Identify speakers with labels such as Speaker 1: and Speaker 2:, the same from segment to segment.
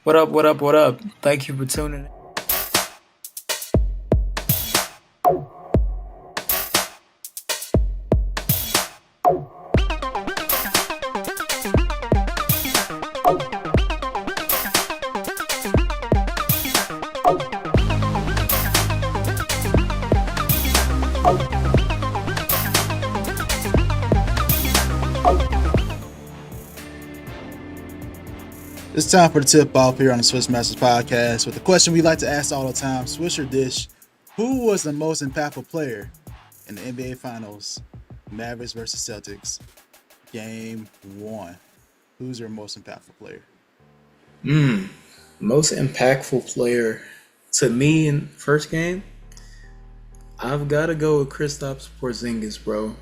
Speaker 1: What up, what up, what up? Thank you for tuning in.
Speaker 2: It's time for the tip off here on the Swish Masters Podcast with the question we like to ask all the time: Swish or dish? Who was the most impactful player in the NBA Finals? Mavericks versus Celtics, Game 1. Who's your most impactful player?
Speaker 1: Most impactful player to me in first game, I've got to go with Kristaps Porzingis, bro.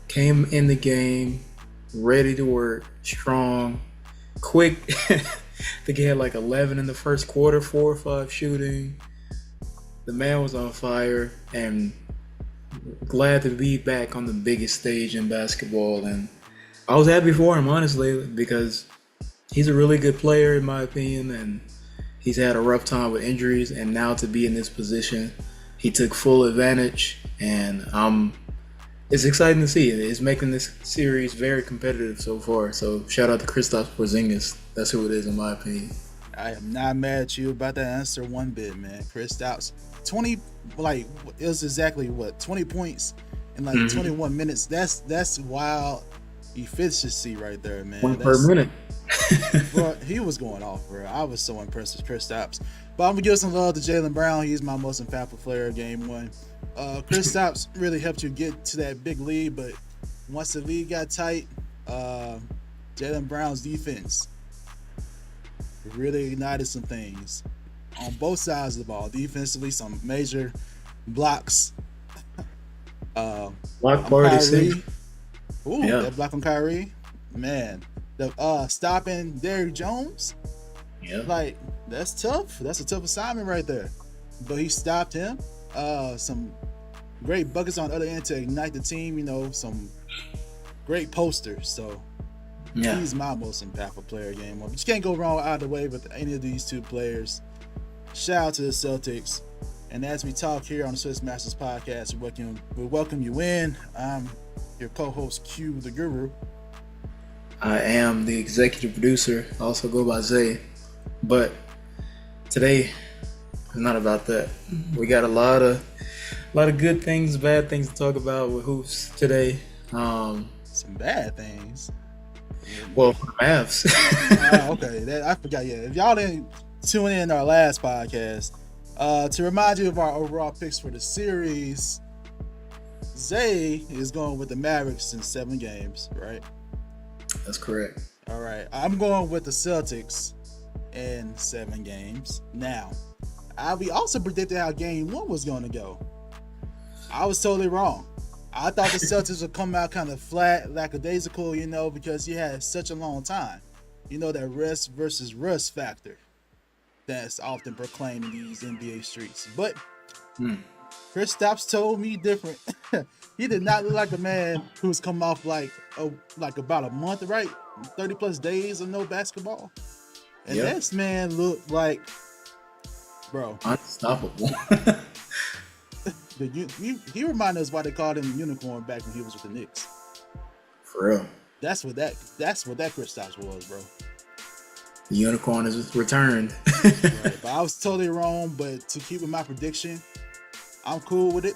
Speaker 1: Came in the game, ready to work, strong, quick. I think he had like 11 in the first quarter, 4 or 5 shooting. The man was on fire, and glad to be back on the biggest stage in basketball. And I was happy for him, honestly, because he's a really good player in my opinion, and he's had a rough time with injuries, and now to be in this position, he took full advantage, and it's exciting to see. It's making this series very competitive so far. So shout out to Kristaps Porzingis. That's who it is in my opinion.
Speaker 2: I am not mad at you about that answer one bit, man. Kristaps, 20, like it was exactly 20 points in like 21 minutes. That's wild efficiency right there, man.
Speaker 1: 1 per minute.
Speaker 2: Bro, he was going off, bro. I was so impressed with Kristaps. But I'm gonna give some love to Jaylen Brown. He's my most impactful player of game 1. Kristaps really helped you get to that big lead, but once the lead got tight, Jaylen Brown's defense really ignited some things on both sides of the ball. Defensively, some major blocks.
Speaker 1: Block party.
Speaker 2: That block on Kyrie, man. The stopping Derrick Jones, like that's tough. That's a tough assignment right there. But he stopped him. Some great buckets on the other end to ignite the team. Some great posters. So he's my most impactful player game 1. But you can't go wrong either way with any of these two players. Shout out to the Celtics. And as we talk here on the Swish Masters Podcast, we welcome you in. I'm your co-host QtheGuru.
Speaker 1: I am the executive producer, also go by Zay. But today it's not about that. We got a lot of good things, bad things to talk about with hoops today.
Speaker 2: Some bad things.
Speaker 1: Well, for the Mavs.
Speaker 2: Okay, I forgot. Yeah, if y'all didn't tune in our last podcast, to remind you of our overall picks for the series, Zay is going with the Mavericks in 7 games, right?
Speaker 1: That's correct.
Speaker 2: All right, I'm going with the Celtics in 7 games. Now, we also predicted how game 1 was going to go. I was totally wrong. I thought the Celtics would come out kind of flat, lackadaisical, because you had such a long time. That rest versus rust factor that's often proclaimed in these NBA streets. But Kristaps told me different. He did not look like a man who's come off like about a month, right? 30 plus days of no basketball. And this man looked like, bro,
Speaker 1: unstoppable.
Speaker 2: He reminded us why they called him unicorn back when he was with the Knicks.
Speaker 1: For real.
Speaker 2: That's what that Kristaps was, bro.
Speaker 1: The unicorn is returned.
Speaker 2: Right, but I was totally wrong. But to keep with my prediction, I'm cool with it.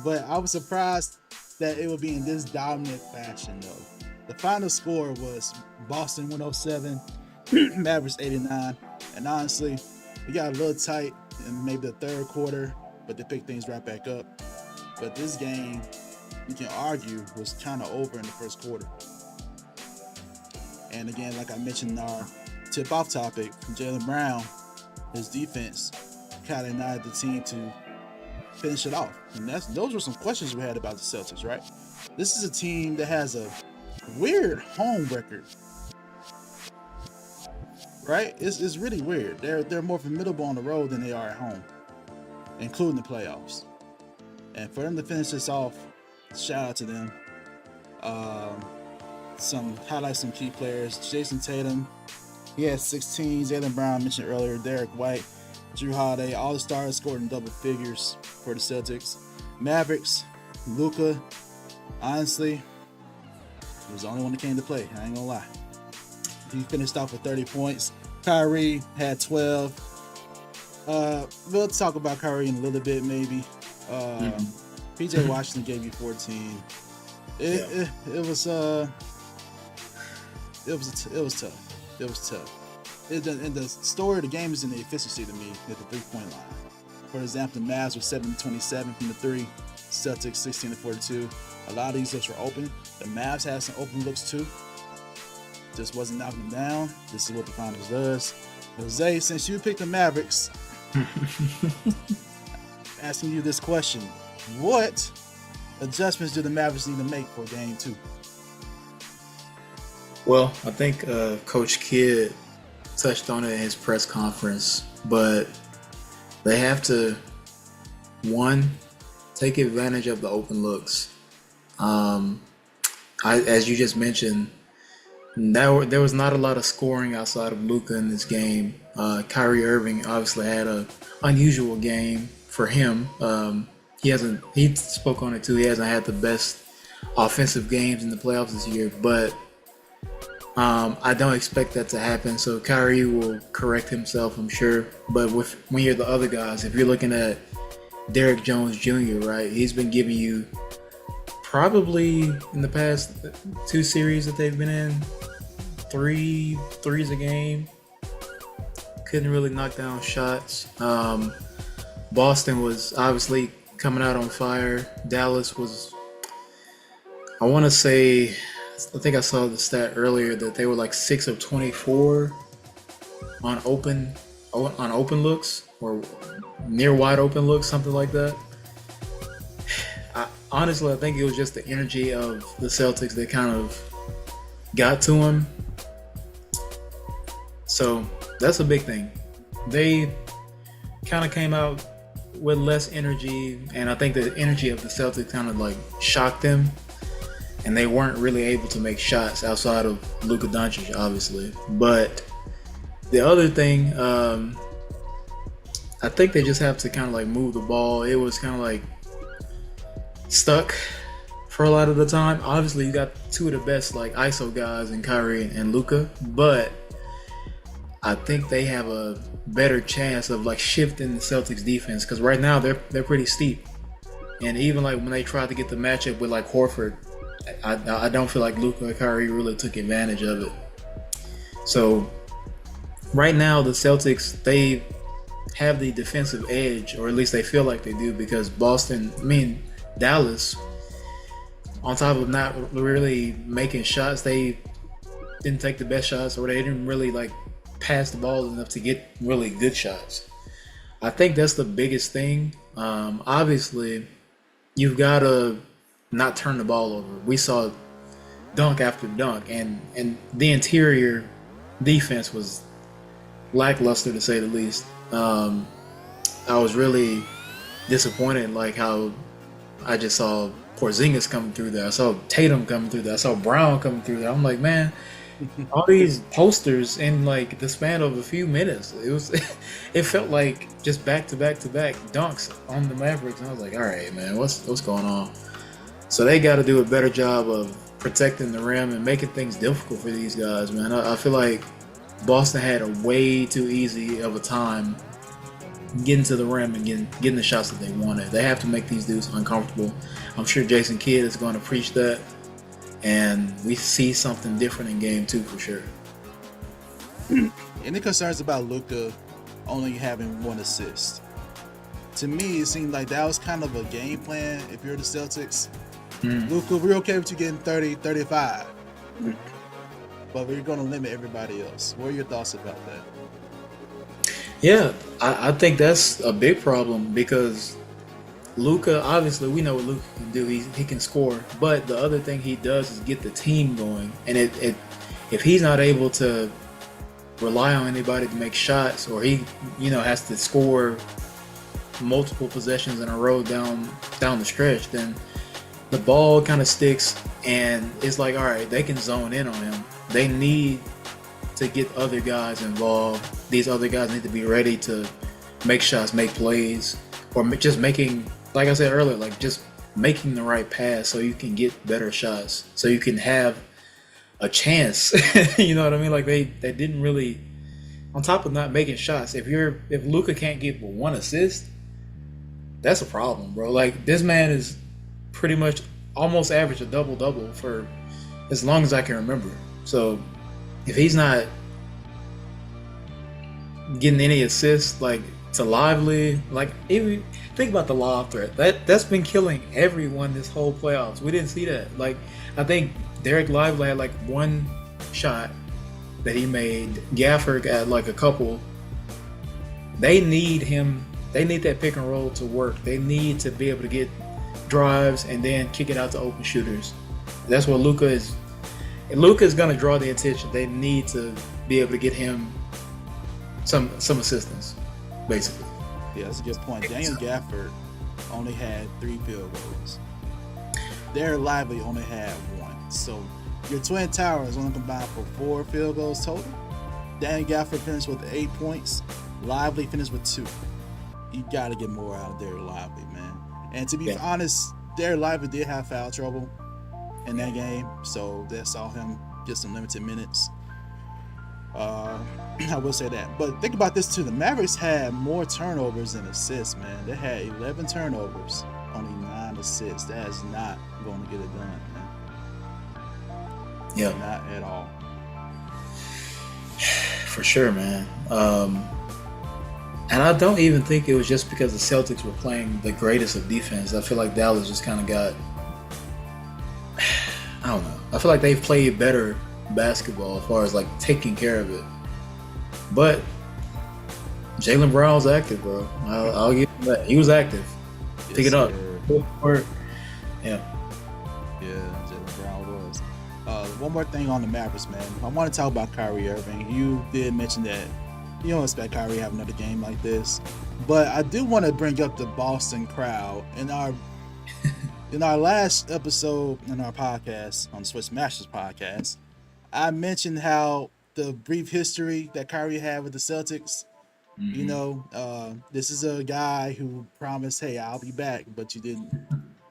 Speaker 2: But I was surprised that it would be in this dominant fashion, though. The final score was Boston 107, Mavericks 89. And honestly, we got a little tight in maybe the third quarter, but they picked things right back up. But this game, you can argue, was kind of over in the first quarter. And again, like I mentioned in our tip-off topic, Jaylen Brown, his defense kind of ignited the team to finish it off. And those were some questions we had about the Celtics, right? This is a team that has a weird home record, right? It's really weird. They're more formidable on the road than they are at home, including the playoffs. And for them to finish this off, shout out to them. Some key players: Jason Tatum, He had 16. Jaylen Brown mentioned earlier. Derek White, Jrue Holiday, all the stars scored in double figures for the Celtics. Mavericks, Luka, honestly, he was the only one that came to play. I ain't gonna lie. He finished off with 30 points. Kyrie had 12. We'll talk about Kyrie in a little bit, maybe. PJ Washington gave you 14. It was tough. It was tough. And the story of the game is in the efficiency to me at the 3-point line. For example, the Mavs were 7-27 from the 3, Celtics 16-42. A lot of these looks were open. The Mavs had some open looks too. Just wasn't knocking them down. This is what the finals does. Jose, since you picked the Mavericks, asking you this question: what adjustments do the Mavericks need to make for Game 2?
Speaker 1: Well, I think Coach Kidd touched on it in his press conference, but they have to, one, take advantage of the open looks. As you just mentioned, there was not a lot of scoring outside of Luka in this game. Kyrie Irving obviously had an unusual game for him. He spoke on it too. He hasn't had the best offensive games in the playoffs this year, but I don't expect that to happen. So Kyrie will correct himself, I'm sure. But when you're the other guys, if you're looking at Derrick Jones Jr., right, he's been giving you probably in the past 2 series that they've been in, 3 threes a game. Couldn't really knock down shots. Boston was obviously coming out on fire. Dallas was, I want to say, I think I saw the stat earlier that they were like 6 of 24 on open looks or near wide open looks, something like that. Honestly, I think it was just the energy of the Celtics that kind of got to them. So that's a big thing. They kind of came out with less energy, and I think the energy of the Celtics kind of like shocked them, and they weren't really able to make shots outside of Luka Doncic, obviously. But the other thing, I think they just have to kind of like move the ball. It was kind of like stuck for a lot of the time. Obviously, you got 2 of the best like ISO guys in Kyrie and Luka, but I think they have a better chance of like shifting the Celtics defense, because right now they're pretty steep. And even like when they tried to get the matchup with like Horford, I don't feel like Luka or Kyrie really took advantage of it. So right now the Celtics, they have the defensive edge, or at least they feel like they do, because Dallas, on top of not really making shots, they didn't take the best shots, or they didn't really like pass the ball enough to get really good shots. I think that's the biggest thing. Obviously, you've got to not turn the ball over. We saw dunk after dunk, and the interior defense was lackluster, to say the least. I was really disappointed, like how I just saw Porzingis coming through there. I saw Tatum coming through there. I saw Brown coming through there. I'm like, man, all these posters in like the span of a few minutes. It felt like just back to back dunks on the Mavericks. And I was like, all right, man, what's going on? So they got to do a better job of protecting the rim and making things difficult for these guys, man. I feel like Boston had a way too easy of a time getting to the rim and getting the shots that they wanted. They have to make these dudes uncomfortable. I'm sure Jason Kidd is going to preach that, and we see something different in Game 2 for sure.
Speaker 2: Any concerns about Luka only having 1 assist? To me, it seemed like that was kind of a game plan if you're the Celtics. Luka, we're okay with you getting 30, 35. But we're going to limit everybody else. What are your thoughts about that?
Speaker 1: Yeah, I think that's a big problem, because Luka, obviously, we know what Luka can do. He can score, but the other thing he does is get the team going. And if he's not able to rely on anybody to make shots, or he has to score multiple possessions in a row down the stretch, then the ball kind of sticks, and it's like, all right, they can zone in on him. They need to get other guys involved. These other guys need to be ready to make shots, make plays, or just making, like I said earlier, like just making the right pass so you can get better shots, so you can have a chance. You know what I mean? Like they didn't really, on top of not making shots, if Luka can't get but one assist, that's a problem, bro. Like this man is pretty much almost average a double-double for as long as I can remember. So if he's not getting any assists, like to Lively, like even think about the lob threat. That's been killing everyone this whole playoffs. We didn't see that. Like I think Derek Lively had like one shot that he made. Gafford had like a couple. They need him. They need that pick and roll to work. They need to be able to get drives and then kick it out to open shooters. That's what Luka is. Luka is going to draw the attention. They need to be able to get him some assistance, basically.
Speaker 2: Yeah, that's a good point. Daniel Gafford only had 3 field goals. Derek Lively only had 1. So your Twin Towers only combined for 4 field goals total. Daniel Gafford finished with 8 points. Lively finished with 2. You got to get more out of Derek Lively, man. And to be honest, Derek Lively did have foul trouble in that game, so that saw him get some limited minutes. I will say that. But think about this too. The Mavericks had more turnovers than assists, man. They had 11 turnovers, only 9 assists. That is not going to get it done, man.
Speaker 1: Yeah.
Speaker 2: Not at all.
Speaker 1: For sure, man. And I don't even think it was just because the Celtics were playing the greatest of defense. I feel like Dallas just kind of got, I don't know. I feel like they've played better basketball as far as like taking care of it. But Jaylen Brown's active, bro. I'll give him that. He was active.
Speaker 2: Yes,
Speaker 1: Pick it up.
Speaker 2: Yeah, Jaylen Brown was. One more thing on the Mavericks, man. I want to talk about Kyrie Irving. You did mention that you don't expect Kyrie to have another game like this, but I do want to bring up the Boston crowd. In our last episode in our podcast on the Swish Masters Podcast, I mentioned how the brief history that Kyrie had with the Celtics. Mm-hmm. You know, this is a guy who promised, "Hey, I'll be back," but you didn't.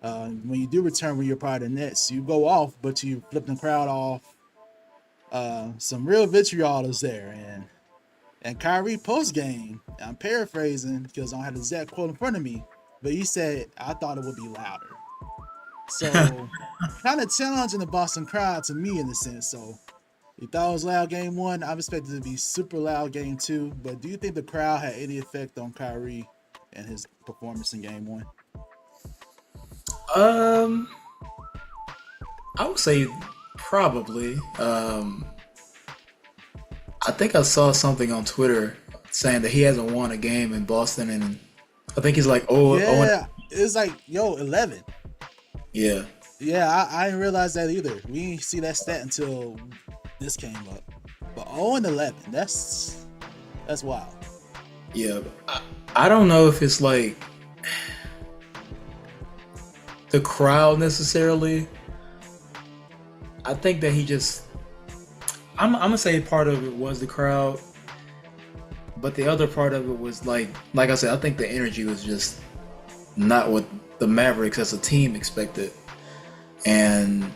Speaker 2: When you do return, when you're part of the Nets, you go off, but you flip the crowd off. Some real vitriol is there, and Kyrie post game, I'm paraphrasing because I don't have the exact quote in front of me, but he said, "I thought it would be louder." So, kind of challenging the Boston crowd to me in a sense. So, you thought it was loud game 1. I'm expecting it to be super loud game 2. But do you think the crowd had any effect on Kyrie and his performance in game 1?
Speaker 1: I would say probably. I think I saw something on Twitter saying that he hasn't won a game in Boston, and I think he's like,
Speaker 2: it's like 11.
Speaker 1: Yeah.
Speaker 2: Yeah, I didn't realize that either. We didn't see that stat until this came up. But 0-11, that's wild.
Speaker 1: Yeah, I don't know if it's like the crowd necessarily. I think that he just, I'm gonna say part of it was the crowd, but the other part of it was like I said, I think the energy was just not what the Mavericks as a team expected. And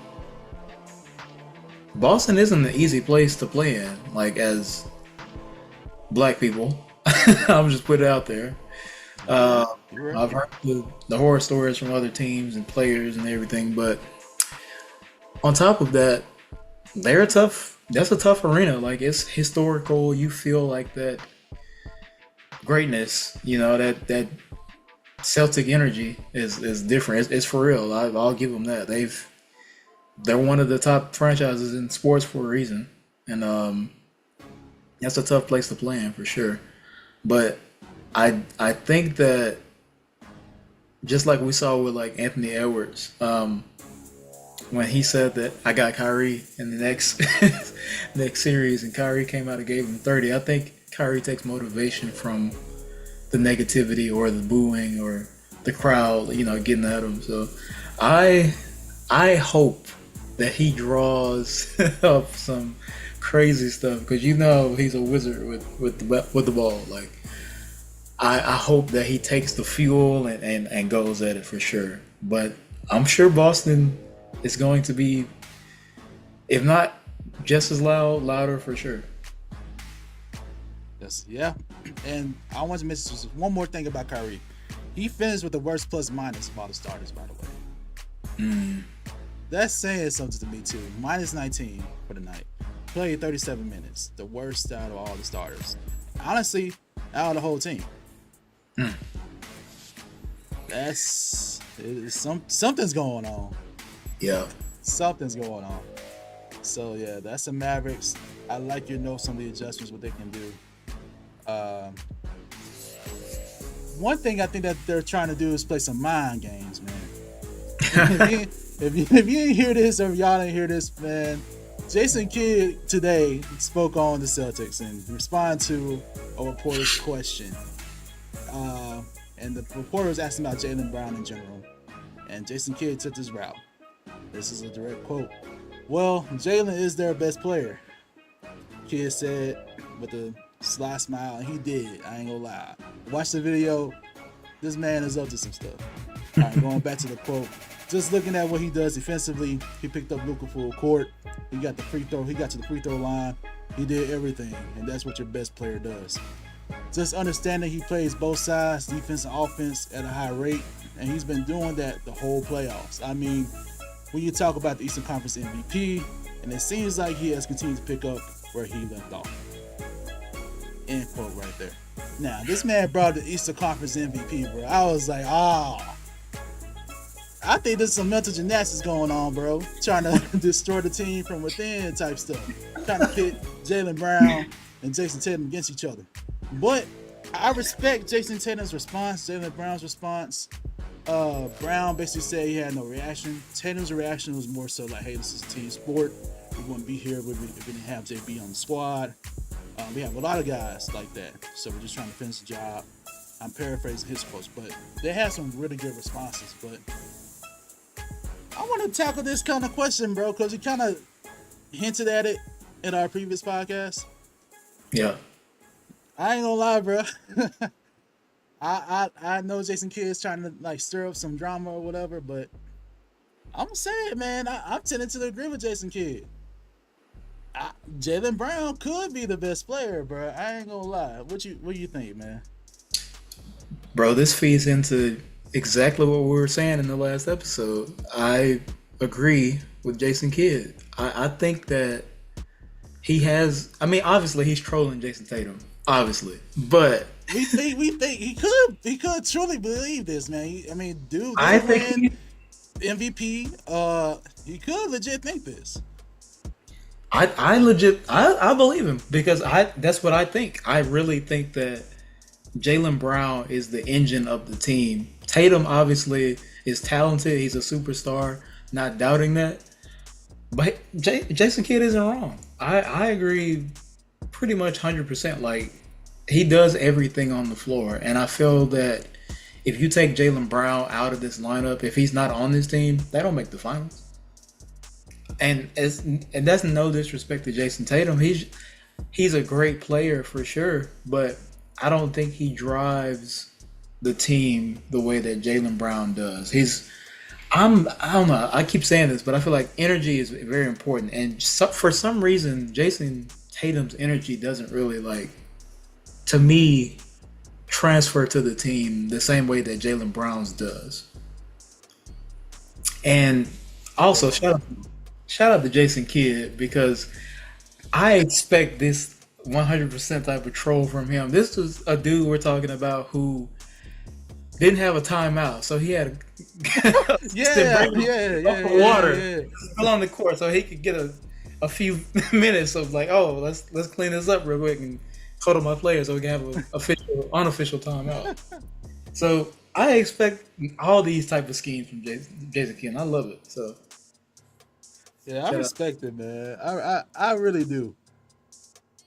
Speaker 1: Boston isn't an easy place to play in, like as black people. I'm just put it out there. I've heard the horror stories from other teams and players and everything, but on top of that, that's a tough arena. Like, it's historical. You feel like that greatness, that Celtic energy is different. It's for real. I'll give them that. They're one of the top franchises in sports for a reason, and that's a tough place to play in for sure. But I think that just like we saw with like Anthony Edwards, when he said that I got Kyrie in the next series, and Kyrie came out and gave him 30. I think Kyrie takes motivation from the negativity or the booing or the crowd, getting at him. So I hope that he draws up some crazy stuff because he's a wizard with the ball. Like I hope that he takes the fuel and goes at it for sure. But I'm sure Boston is going to be, if not just as louder for sure.
Speaker 2: Yes, yeah. And I want to mention just one more thing about Kyrie. He finished with the worst plus minus of all the starters, by the way. That's saying something to me too. Minus 19 for the night. Played 37 minutes. The worst out of all the starters. Honestly, out of the whole team. Something's going on.
Speaker 1: Yeah.
Speaker 2: Something's going on. So yeah, that's the Mavericks. I like your notes on the adjustments, what they can do. One thing I think that they're trying to do is play some mind games, man. if you didn't hear this or y'all didn't hear this, man, Jason Kidd today spoke on the Celtics and responded to a reporter's question. And the reporter was asking about Jaylen Brown in general. And Jason Kidd took this route. This is a direct quote. Well, Jaylen is their best player, Kidd said with a sly smile, and he did. I ain't gonna lie. Watch the video. This man is up to some stuff. All right, going back to the quote. Just looking at what he does defensively, he picked up Luka full court. He got the free throw. He got to the free throw line. He did everything, and that's what your best player does. Just understanding he plays both sides, defense and offense, at a high rate, and he's been doing that the whole playoffs. I mean, when you talk about the Eastern Conference MVP, and it seems like he has continued to pick up where he left off. End quote right there. Now, this man brought the Eastern Conference MVP, bro. I was like, I think there's some mental gymnastics going on, bro. Trying to destroy the team from within type stuff. Trying to pit Jaylen Brown and Jason Tatum against each other. But I respect Jason Tatum's response, Jaylen Brown's response. Brown basically said he had no reaction. Tatum's reaction was more so like, hey, this is a team sport. We wouldn't be here if we didn't have JB on the squad. We have a lot of guys like that. So we're just trying to finish the job. I'm paraphrasing his quotes, but they had some really good responses. But I want to tackle this kind of question, bro, because you kind of hinted at it in our previous podcast.
Speaker 1: Yeah.
Speaker 2: I ain't gonna lie, bro. I know Jason Kidd is trying to like stir up some drama or whatever, but I'm gonna say it, man. I'm tending to agree with Jason Kidd. Jaylen Brown could be the best player, bro. I ain't gonna lie. What do you think, man?
Speaker 1: Bro, this feeds into exactly what we were saying in the last episode. I agree with Jason Kidd. I think that he has. I mean, obviously he's trolling Jason Tatum, obviously, but
Speaker 2: we think he could truly believe this, man. I mean, dude,
Speaker 1: I think
Speaker 2: MVP. He could legit think this.
Speaker 1: I believe him because that's what I think. I really think that Jaylen Brown is the engine of the team. Tatum obviously is talented. He's a superstar. Not doubting that. But Jason Kidd isn't wrong. I agree pretty much 100%. Like, he does everything on the floor. And I feel that if you take Jaylen Brown out of this lineup, if he's not on this team, they don't make the finals. And that's no disrespect to Jason Tatum. He's a great player for sure, but I don't think he drives the team the way that Jaylen Brown does. I don't know. I keep saying this, but I feel like energy is very important. And for some reason, Jason Tatum's energy doesn't really, like, to me, transfer to the team the same way that Jaylen Brown's does. And also, shout out to Jason Kidd, because I expect this 100% type of troll from him. This was a dude we're talking about who didn't have a timeout, so he had water still on the court, so he could get a few minutes of like, oh, let's clean this up real quick and huddle my players so we can have an unofficial timeout. So I expect all these type of schemes from Jason Kidd, and I love it. So
Speaker 2: yeah, I respect it, man. I really do.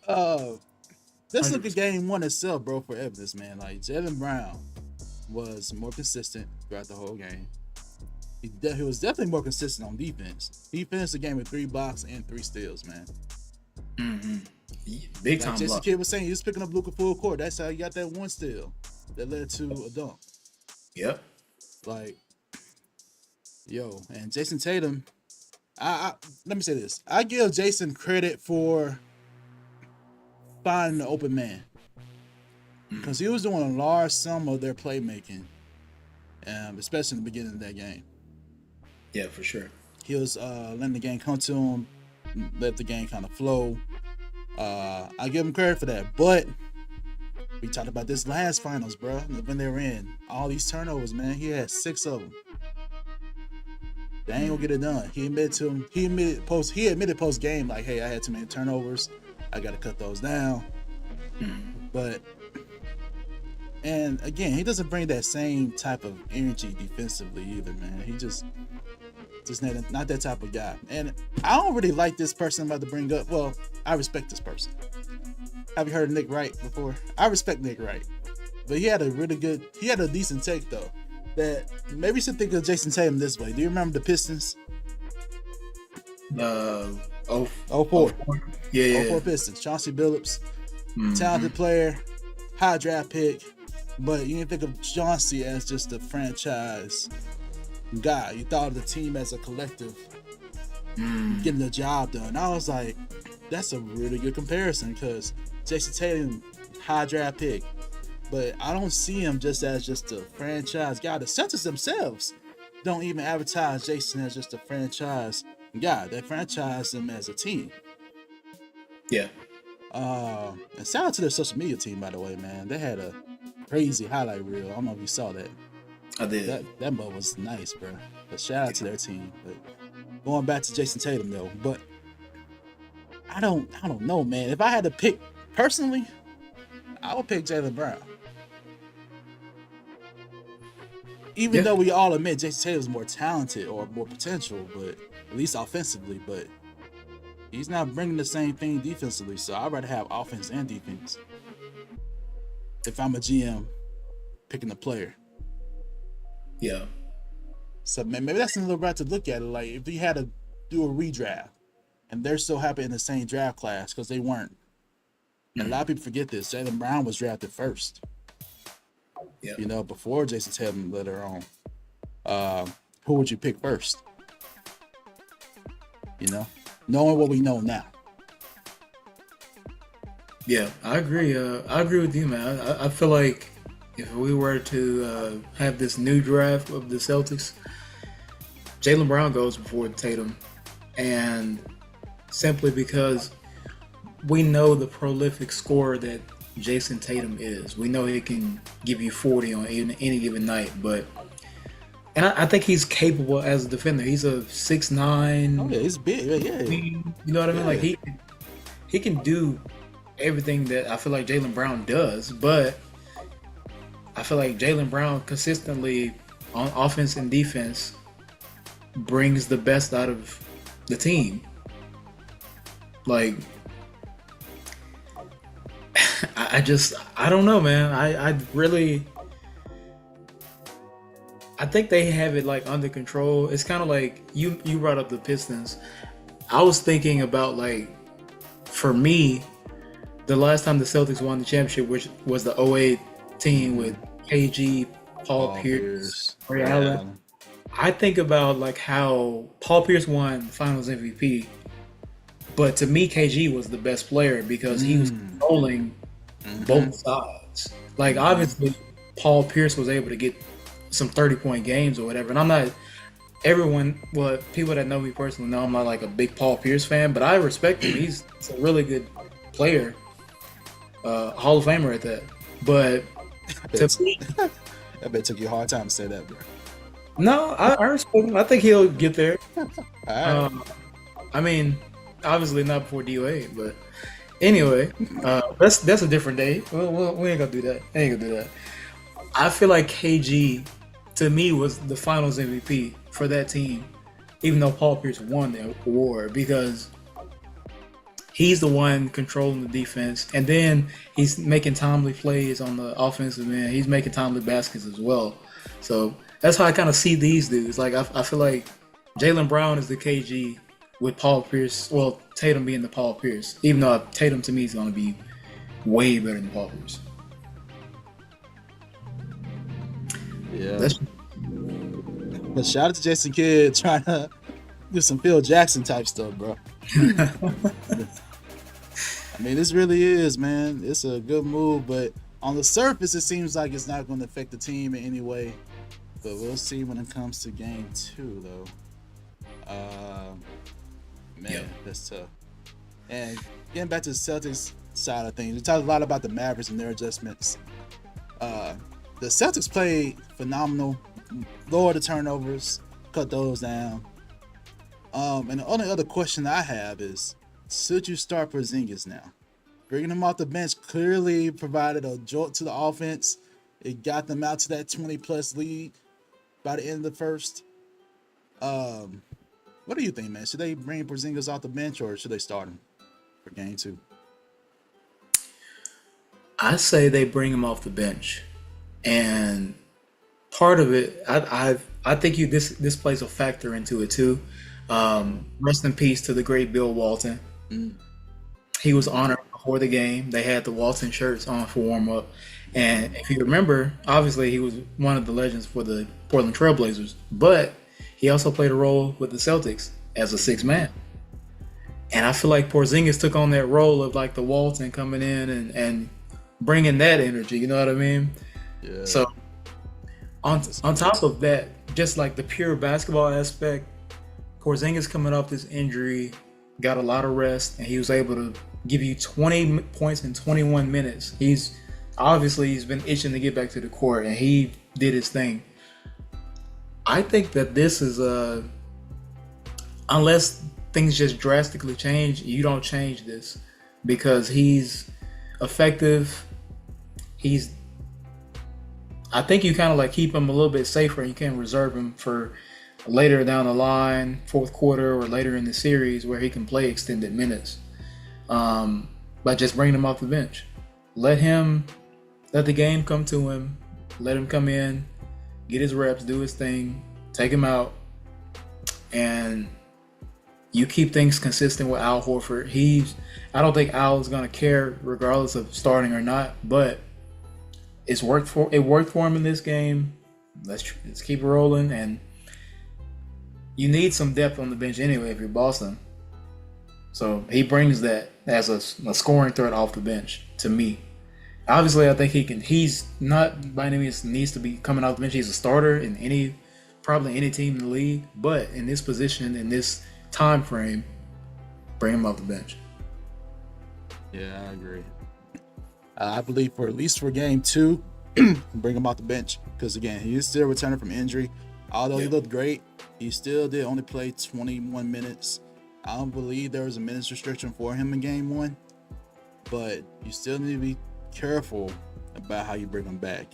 Speaker 2: Let's look at game one itself, bro, for evidence, man. Like, Jaylen Brown was more consistent throughout the whole game. He was definitely more consistent on defense. He finished the game with 3 blocks and 3 steals, man.
Speaker 1: Mm-hmm. Big
Speaker 2: Like
Speaker 1: time
Speaker 2: Jason
Speaker 1: block.
Speaker 2: Kidd was saying, he was picking up Luka full court. That's how he got that one steal that led to a dunk.
Speaker 1: Yep.
Speaker 2: Like, yo, and Jason Tatum. I let me say this. I give Jason credit for finding the open man because he was doing a large sum of their playmaking, especially in the beginning of that game.
Speaker 1: Yeah, for sure.
Speaker 2: He was letting the game come to him, let the game kind of flow. I give him credit for that, but we talked about this last finals, bro. When they were in all these turnovers, man, he had 6 of them. They ain't gonna get it done. He admitted post game, like, hey, I had too many turnovers. I got to cut those down. But, and again, he doesn't bring that same type of energy defensively either, man. He just not that type of guy. And I don't really like this person I'm about to bring up. Well, I respect this person. Have you heard of Nick Wright before? I respect Nick Wright. But he had a decent take though. That maybe you should think of Jason Tatum this way. Do you remember the Pistons?
Speaker 1: 04.
Speaker 2: 04.
Speaker 1: Yeah.
Speaker 2: 04 Pistons. Chauncey Billups, talented player, high draft pick, but you didn't think of Chauncey as just a franchise guy. You thought of the team as a collective getting the job done. I was like, that's a really good comparison because Jason Tatum, high draft pick, but I don't see him just as just a franchise guy. The Celtics themselves don't even advertise Jason as just a franchise guy. They franchise him as a team.
Speaker 1: Yeah.
Speaker 2: And shout out to their social media team, by the way, man. They had a crazy highlight reel. I don't know if you saw that.
Speaker 1: I did.
Speaker 2: That move was nice, bro. But shout out to their team. But going back to Jason Tatum though, but I don't know, man. If I had to pick personally, I would pick Jaylen Brown. Even though we all admit Jason Tatum's more talented or more potential, but at least offensively, but he's not bringing the same thing defensively. So I'd rather have offense and defense. If I'm a GM picking a player.
Speaker 1: Yeah.
Speaker 2: So maybe that's another route to look at it. Like if you had to do a redraft and they're so happy in the same draft class because they weren't. And a lot of people forget this. Jaylen Brown was drafted first.
Speaker 1: Yeah.
Speaker 2: You know, before Jason Tatum later on. Who would you pick first? You know, knowing what we know now.
Speaker 1: Yeah, I agree. I agree with you, man. I feel like if we were to have this new draft of the Celtics, Jaylen Brown goes before Tatum, and simply because we know the prolific scorer that Jason Tatum is. We know he can give you 40 on any given night, and I think he's capable as a defender. He's a 6'9".
Speaker 2: Oh yeah, he's big. Yeah.
Speaker 1: You know what I mean? Like he can do everything that I feel like Jaylen Brown does, but I feel like Jaylen Brown consistently on offense and defense brings the best out of the team. Like I don't know, man. I think they have it like under control. It's kind of like you brought up the Pistons. I was thinking about, like, for me, the last time the Celtics won the championship, which was the 08 team with KG, Paul Pierce, Ray Allen. I think about like how Paul Pierce won Finals MVP, but to me, KG was the best player because he was controlling both sides. Like, obviously, Paul Pierce was able to get some 30-point games or whatever. And I'm not, people that know me personally know I'm not like a big Paul Pierce fan, but I respect him. He's a really good player, Hall of Famer at that. But to me,
Speaker 2: I bet it took you a hard time to say that, bro.
Speaker 1: No, I respect him. I think he'll get there.
Speaker 2: All right.
Speaker 1: I mean, obviously not before DOA, but anyway, that's a different day. We ain't gonna do that. I feel like KG, to me, was the Finals MVP for that team, even though Paul Pierce won the award, because he's the one controlling the defense, and then he's making timely plays on the offensive end. He's making timely baskets as well. So that's how I kind of see these dudes. Like, I feel like Jaylen Brown is the KG, with Paul Pierce. Well, Tatum being the Paul Pierce, even though Tatum to me is going to be way better than Paul Pierce.
Speaker 2: Yeah. But shout out to Jason Kidd trying to do some Phil Jackson type stuff, bro. I mean, this really is, man. It's a good move, but on the surface, it seems like it's not going to affect the team in any way. But we'll see when it comes to game 2, though. That's tough. And getting back to the Celtics side of things, we talked a lot about the Mavericks and their adjustments. The Celtics played phenomenal, lower the turnovers, cut those down. And the only other question I have is, should you start Porzingis now? Bringing him off the bench clearly provided a jolt to the offense. It got them out to that 20-plus lead by the end of the first. What do you think, man? Should they bring Porzingis off the bench or should they start him for game 2?
Speaker 1: I say they bring him off the bench, and part of it, I think this plays a factor into it too. Rest in peace to the great Bill Walton. He was honored before the game. They had the Walton shirts on for warm up, and if you remember, obviously he was one of the legends for the Portland Trailblazers, but he also played a role with the Celtics as a sixth man. And I feel like Porzingis took on that role of like the Walton coming in and bringing that energy, you know what I mean?
Speaker 2: Yeah.
Speaker 1: So on top of that, just like the pure basketball aspect, Porzingis coming off this injury, got a lot of rest, and he was able to give you 20 points in 21 minutes. He's been itching to get back to the court, and he did his thing. I think that this is unless things just drastically change, you don't change this because he's effective. I think you kind of like keep him a little bit safer. You can reserve him for later down the line, fourth quarter or later in the series where he can play extended minutes. By just bringing him off the bench, let the game come to him, let him come in, get his reps, do his thing, take him out, and you keep things consistent with Al Horford. I don't think Al is going to care regardless of starting or not, but it worked for him in this game. Let's keep rolling, and you need some depth on the bench anyway if you're Boston. So he brings that as a scoring threat off the bench to me. Obviously, I think he's not by any means needs to be coming off the bench. He's a starter in probably any team in the league. But in this position, in this time frame, bring him off the bench.
Speaker 2: Yeah, I agree. I believe at least for game 2, bring him off the bench because again, he is still returning from injury. Although he looked great, he still did only play 21 minutes. I don't believe there was a minutes restriction for him in game 1, but you still need to be careful about how you bring him back.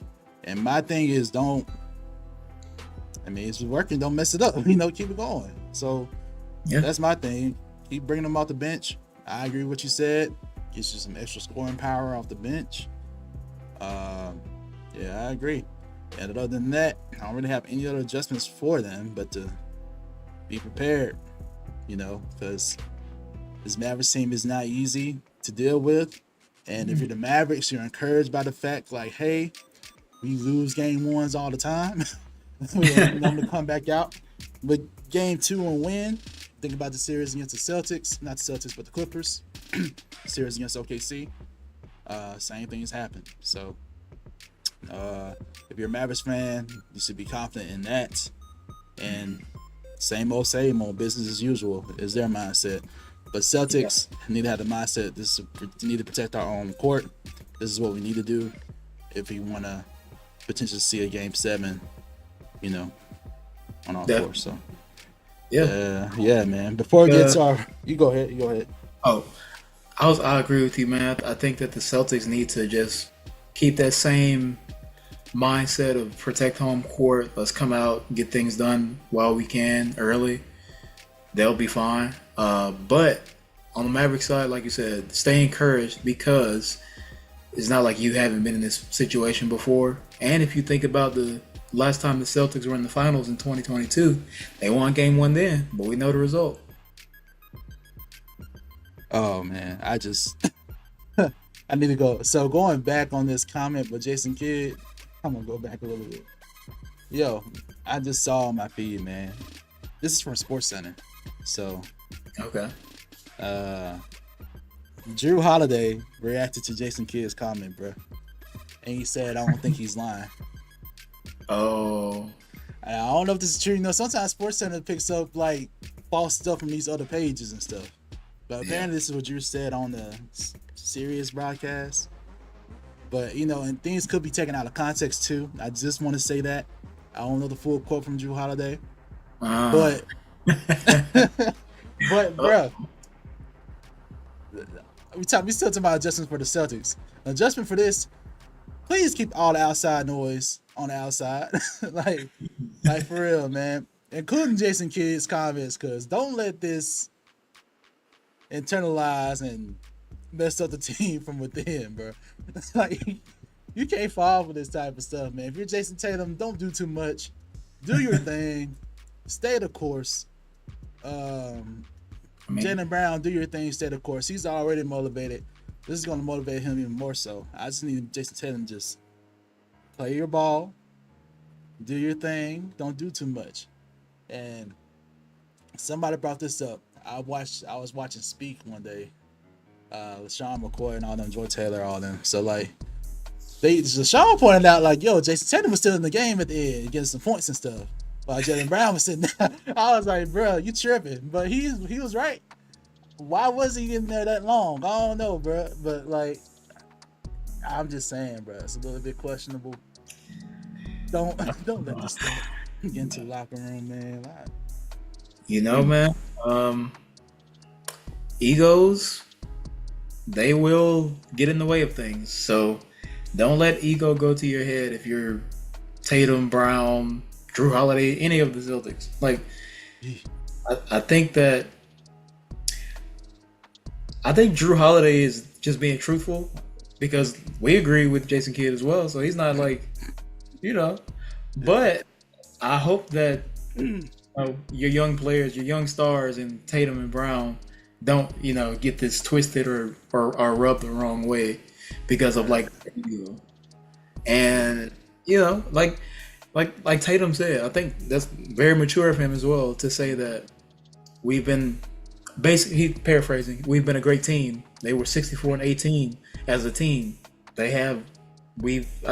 Speaker 2: And my thing is it's working, don't mess it up, keep it going. So that's my thing. Keep bringing him off the bench. I agree with what you said. Gives you some extra scoring power off the bench. I agree. And other than that, I don't really have any other adjustments for them, but to be prepared, because this Mavericks team is not easy to deal with. And if you're the Mavericks, you're encouraged by the fact, like, hey, we lose game 1s all the time. We want them to come back out. But game 2 and win. Think about the series against the Celtics. Not the Celtics, but the Clippers. Series against OKC. Same thing has happened. So, if you're a Mavericks fan, you should be confident in that. And same old, business as usual is their mindset. But Celtics need to have the mindset. We need to protect our own court. This is what we need to do if we want to potentially see a game 7, on our court. So, man. Before it gets you go ahead.
Speaker 1: Oh, I agree with you, man. I think that the Celtics need to just keep that same mindset of protect home court. Let's come out, get things done while we can early. They'll be fine. But on the Mavericks side, like you said, stay encouraged because it's not like you haven't been in this situation before. And if you think about the last time the Celtics were in the finals in 2022, they won game 1 then, but we know the result.
Speaker 2: Oh man, I need to go. So going back on this comment by Jason Kidd, I'm gonna go back a little bit. Yo, I just saw on my feed, man. This is from SportsCenter. So,
Speaker 1: Okay.
Speaker 2: Jrue Holiday reacted to Jason Kidd's comment, bro, and he said, "I don't think he's lying."
Speaker 1: Oh.
Speaker 2: And I don't know if this is true. You know, sometimes SportsCenter picks up like false stuff from these other pages and stuff. But apparently, this is what Jrue said on the Sirius broadcast. But you know, and things could be taken out of context too. I just want to say that. I don't know the full quote from Jrue Holiday, but bro, we still talking about adjustments for the Celtics. An adjustment for this, please keep all the outside noise on the outside, like for real, man. Including Jason Kidd's comments, cause don't let this internalize and mess up the team from within, bro. Like, you can't fall for this type of stuff, man. If you're Jason Tatum, don't do too much. Do your thing. Stay the course. Jaylen Brown, do your thing. Stay the course. He's already motivated. This is going to motivate him even more so. I just need Jason Tatum to just play your ball. Do your thing. Don't do too much. And somebody brought this up. I was watching Speak one day. Sean McCoy and all them, Joy Taylor, all them. So like, Sean pointed out like, yo, Jason Tatum was still in the game at the end, getting some points and stuff. While Jaylen Brown was sitting there. I was like, bro, you tripping? But he was right. Why was he in there that long? I don't know, bro. But like, I'm just saying, bro, it's a little bit questionable. Don't let this stuff get into the locker room, man.
Speaker 1: You know, man, egos, they will get in the way of things. So don't let ego go to your head if you're Tatum, Brown, Jrue Holiday, any of the Celtics. Like, I think Jrue Holiday is just being truthful because we agree with Jason Kidd as well. So he's not like, you know, but I hope that your young players, your young stars in Tatum and Brown don't, you know, get this twisted or rubbed the wrong way because of like, and you know, like Tatum said, I think that's very mature of him as well to say that we've been basically paraphrasing. We've been a great team. They were 64-18 as a team. I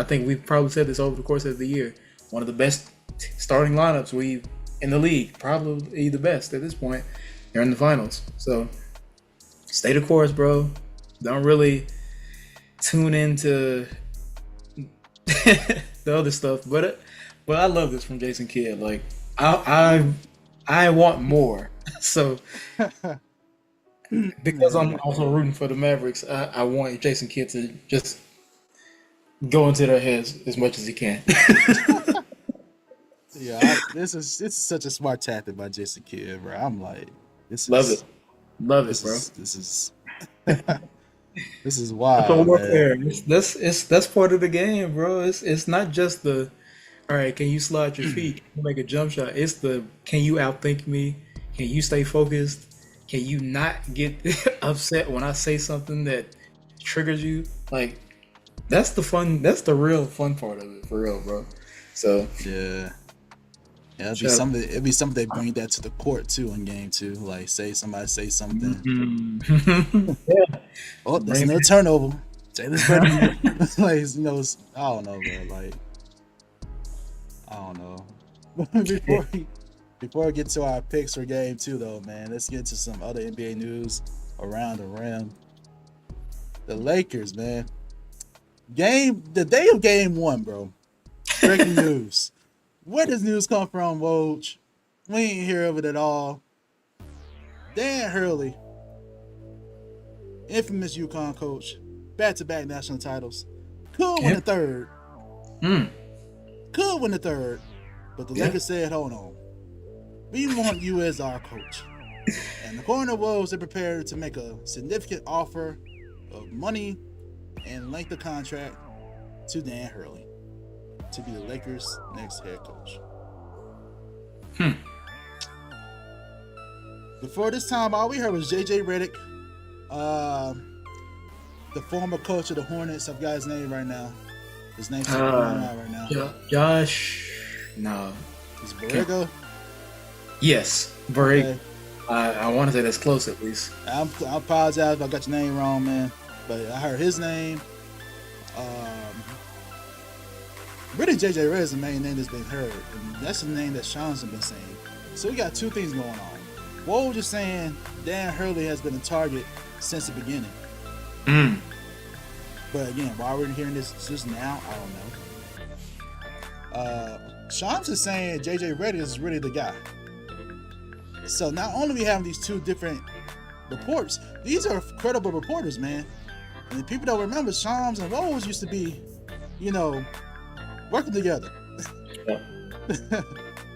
Speaker 1: think we've probably said this over the course of the year. One of the best starting lineups we've in the league, probably the best at this point. They're in the finals, so stay the course, bro. Don't really tune into the other stuff, but I love this from Jason Kidd. Like I want more. So because I'm also rooting for the Mavericks, I want Jason Kidd to just go into their heads as much as he can.
Speaker 2: Yeah, this is such a smart tactic by Jason Kidd, bro. I'm like,
Speaker 1: love it, bro.
Speaker 2: This is this is wild.
Speaker 1: That's warfare. That's part of the game, bro. It's not just the all right. Can you slide your feet? Can you make a jump shot? It's the can you outthink me? Can you stay focused? Can you not get upset when I say something that triggers you? Like that's the fun. That's the real fun part of it, for real, bro. So
Speaker 2: yeah. Yeah, it'd be something they bring that to the court too in game 2. Like somebody say something.
Speaker 1: Mm-hmm. Yeah.
Speaker 2: Oh, that's another turnover. Taylor's better. Like, you know, I don't know, bro. Like, I don't know. Before we get to our picks for game 2, though, man, let's get to some other NBA news around the rim. The Lakers, man. The day of game 1, bro. Breaking news. Where does news come from, Woj? We ain't hear of it at all. Dan Hurley, infamous UConn coach, back-to-back national titles, could win the third. Could win the third, but the Lakers said, hold on. We want you as our coach. And according to Woj, they're prepared to make a significant offer of money and length of contract to Dan Hurley to be the Lakers' next head coach. Before this time, all we heard was JJ Redick The former coach of the Hornets, I've got his name right now. His name's coming out right now.
Speaker 1: Josh. No.
Speaker 2: Is it Borrego?
Speaker 1: Yes, Borrego.
Speaker 2: Okay.
Speaker 1: I want to say that's close at least.
Speaker 2: I apologize if I got your name wrong, man. But I heard his name. Really, JJ Redick is the main name that's been heard, and that's the name that Sean's been saying. So we got two things going on. Woj just saying Dan Hurley has been a target since the beginning. But again, why we're hearing this just now, I don't know. Sean's is saying JJ Redick is really the guy. So not only we have these two different reports, these are credible reporters, man. And the people don't remember, Shams and Woj used to be, working together.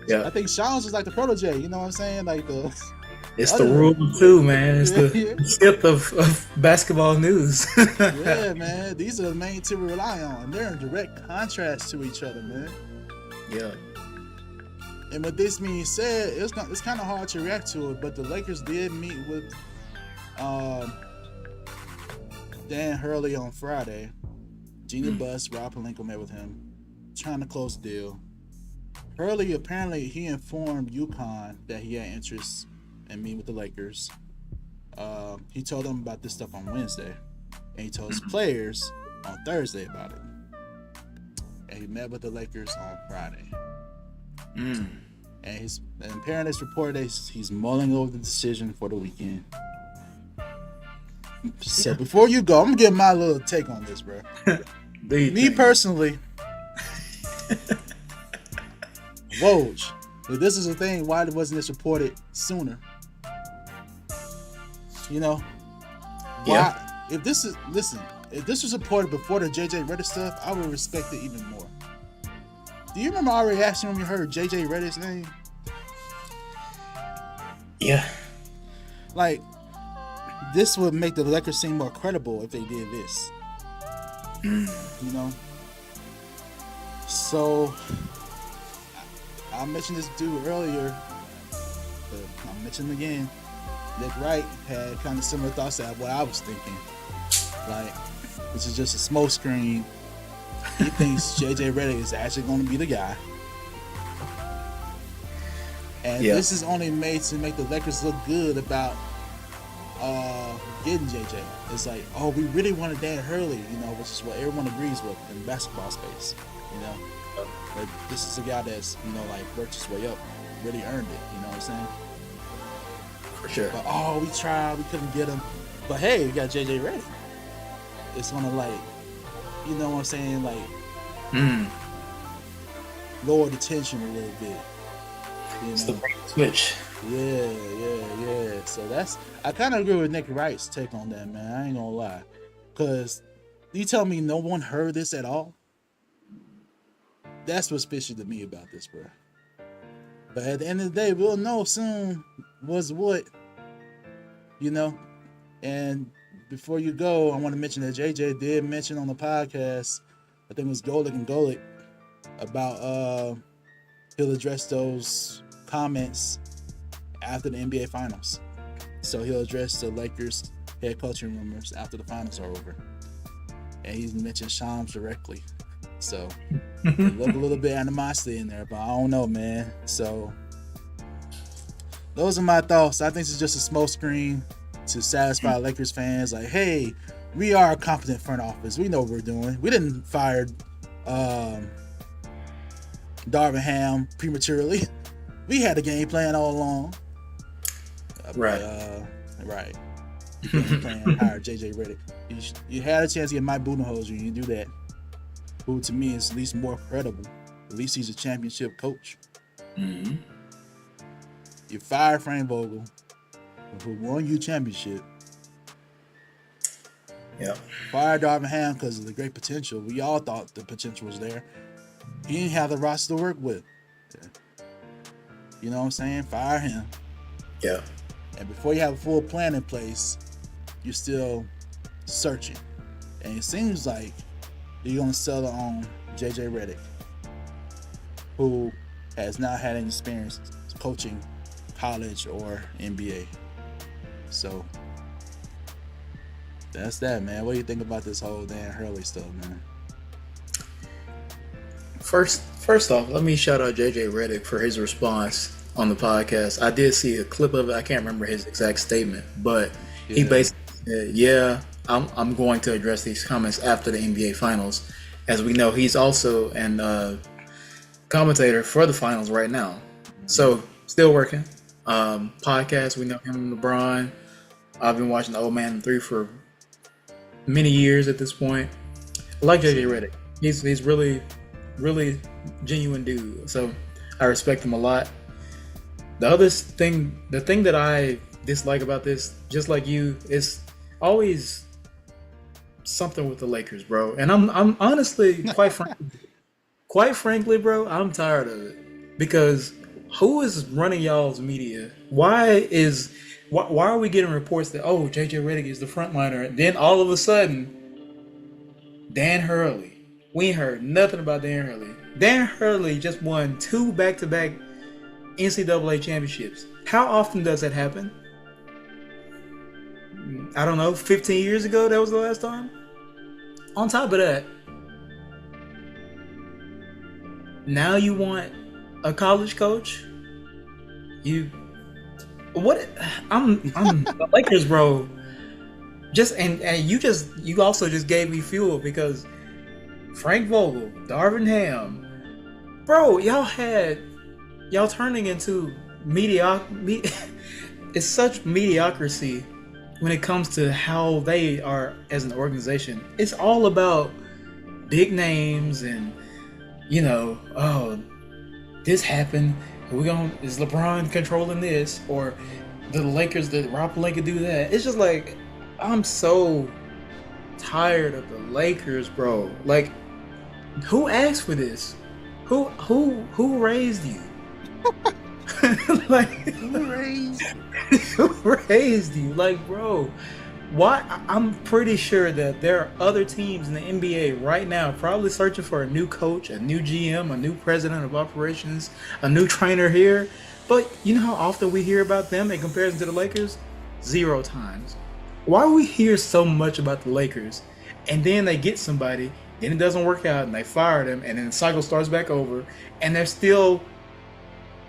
Speaker 1: Yeah.
Speaker 2: I think Shams was like the protege, you know what I'm saying? Like
Speaker 1: it's the rule too, man. It's the tip of basketball news.
Speaker 2: Yeah, man. These are the main two we rely on. And they're in direct contrast to each other, man.
Speaker 1: Yeah.
Speaker 2: And with this being said, it's kind of hard to react to it, but the Lakers did meet with Dan Hurley on Friday. Gina Buss, Rob Pelinka met with him, trying to close the deal. Hurley, apparently, he informed UConn that he had interest in meeting with the Lakers. He told them about this stuff on Wednesday, and he told his players on Thursday about it. And he met with the Lakers on Friday. And apparently it's reported that he's mulling over the decision for the weekend. So before you go, I'm gonna give my little take on this, bro. Me personally, Woj, if this is a thing, why wasn't this reported sooner? Why?
Speaker 1: Yeah.
Speaker 2: If this was reported before the JJ Redick stuff, I would respect it even more. Do you remember our reaction when we heard JJ Redick's name?
Speaker 1: Yeah.
Speaker 2: Like, this would make the Lakers seem more credible if they did this. So, I mentioned this dude earlier, but I'll mention him again. Nick Wright had kind of similar thoughts to what I was thinking. Like, this is just a smoke screen. He thinks JJ Redick is actually going to be the guy. And this is only made to make the Lakers look good about getting JJ. It's like, oh, we really wanted Dan Hurley, which is what everyone agrees with in basketball space, But this is a guy that's, worked his way up, really earned it, you know what I'm saying?
Speaker 1: For sure.
Speaker 2: But, we tried, we couldn't get him. But hey, we got JJ Redick. It's gonna you know what I'm saying, lower the tension a little bit.
Speaker 1: It's the switch.
Speaker 2: Yeah. So I kind of agree with Nick Wright's take on that, man. I ain't gonna lie. Because you tell me no one heard this at all? That's what's fishy to me about this, bro. But at the end of the day, we'll know soon what's what, And before you go, I want to mention that JJ did mention on the podcast, I think it was Golick and Golick, about he'll address those comments after the NBA Finals. So he'll address the Lakers head coaching rumors after the finals are over. And he's mentioned Shams directly. So look a little bit animosity in there, but I don't know, man. So those are my thoughts. I think this is just a smoke screen to satisfy Lakers fans. Like, hey, we are a competent front office. We know what we're doing. We didn't fire Darvin Ham prematurely. We had a game plan all along.
Speaker 1: Right.
Speaker 2: Right. Game plan, hire JJ Redick. You had a chance to get Mike Budenholzer. You didn't do that. Who to me is at least more credible. At least he's a championship coach.
Speaker 1: Mm-hmm.
Speaker 2: You fired Frank Vogel, who won you championship.
Speaker 1: Yeah.
Speaker 2: Fired Darvin Ham because of the great potential. We all thought the potential was there. He didn't have the roster to work with. You know what I'm saying? Fire him.
Speaker 1: Yeah.
Speaker 2: And before you have a full plan in place, you're still searching. And it seems like you're going to settle on JJ Redick, who has not had any experience coaching college or NBA. So That's that, man. What do you think about this whole Dan Hurley stuff, man?
Speaker 1: First off, let me shout out JJ Redick for his response on the podcast. I did see a clip of it. I can't remember his exact statement, but he basically said, "Yeah, I'm going to address these comments after the NBA Finals." As we know, he's also an commentator for the finals right now, so still working. Podcast, we know him and LeBron. I've been watching the Old Man 3 for many years at this point. I like JJ Redick. He's really genuine dude. So I respect him a lot. The thing that I dislike about this, just like you, is always something with the Lakers, bro. And I'm honestly quite frankly, bro, I'm tired of it. Because who is running y'all's media? Why are we getting reports that, oh, JJ Redick is the frontliner, and then all of a sudden, Dan Hurley. We ain't heard nothing about Dan Hurley. Dan Hurley just won 2 back-to-back NCAA championships. How often does that happen? I don't know, 15 years ago, that was the last time? On top of that, now you want a college coach? I'm the Lakers, bro. You also just gave me fuel because Frank Vogel, Darvin Ham, bro, y'all turning into it's such mediocrity when it comes to how they are as an organization. It's all about big names and, oh, this happened. Is LeBron controlling this? Or the Lakers, did Rob Pelinka do that? It's just like, I'm so tired of the Lakers, bro. Like, who asked for this? Who raised you? Like, who raised you? Like, bro, why? I'm pretty sure that there are other teams in the NBA right now probably searching for a new coach, a new GM, a new president of operations, a new trainer here. But you know how often we hear about them in comparison to the Lakers? 0 times. Why do we hear so much about the Lakers, and then they get somebody, then it doesn't work out, and they fire them, and then the cycle starts back over, and they're still...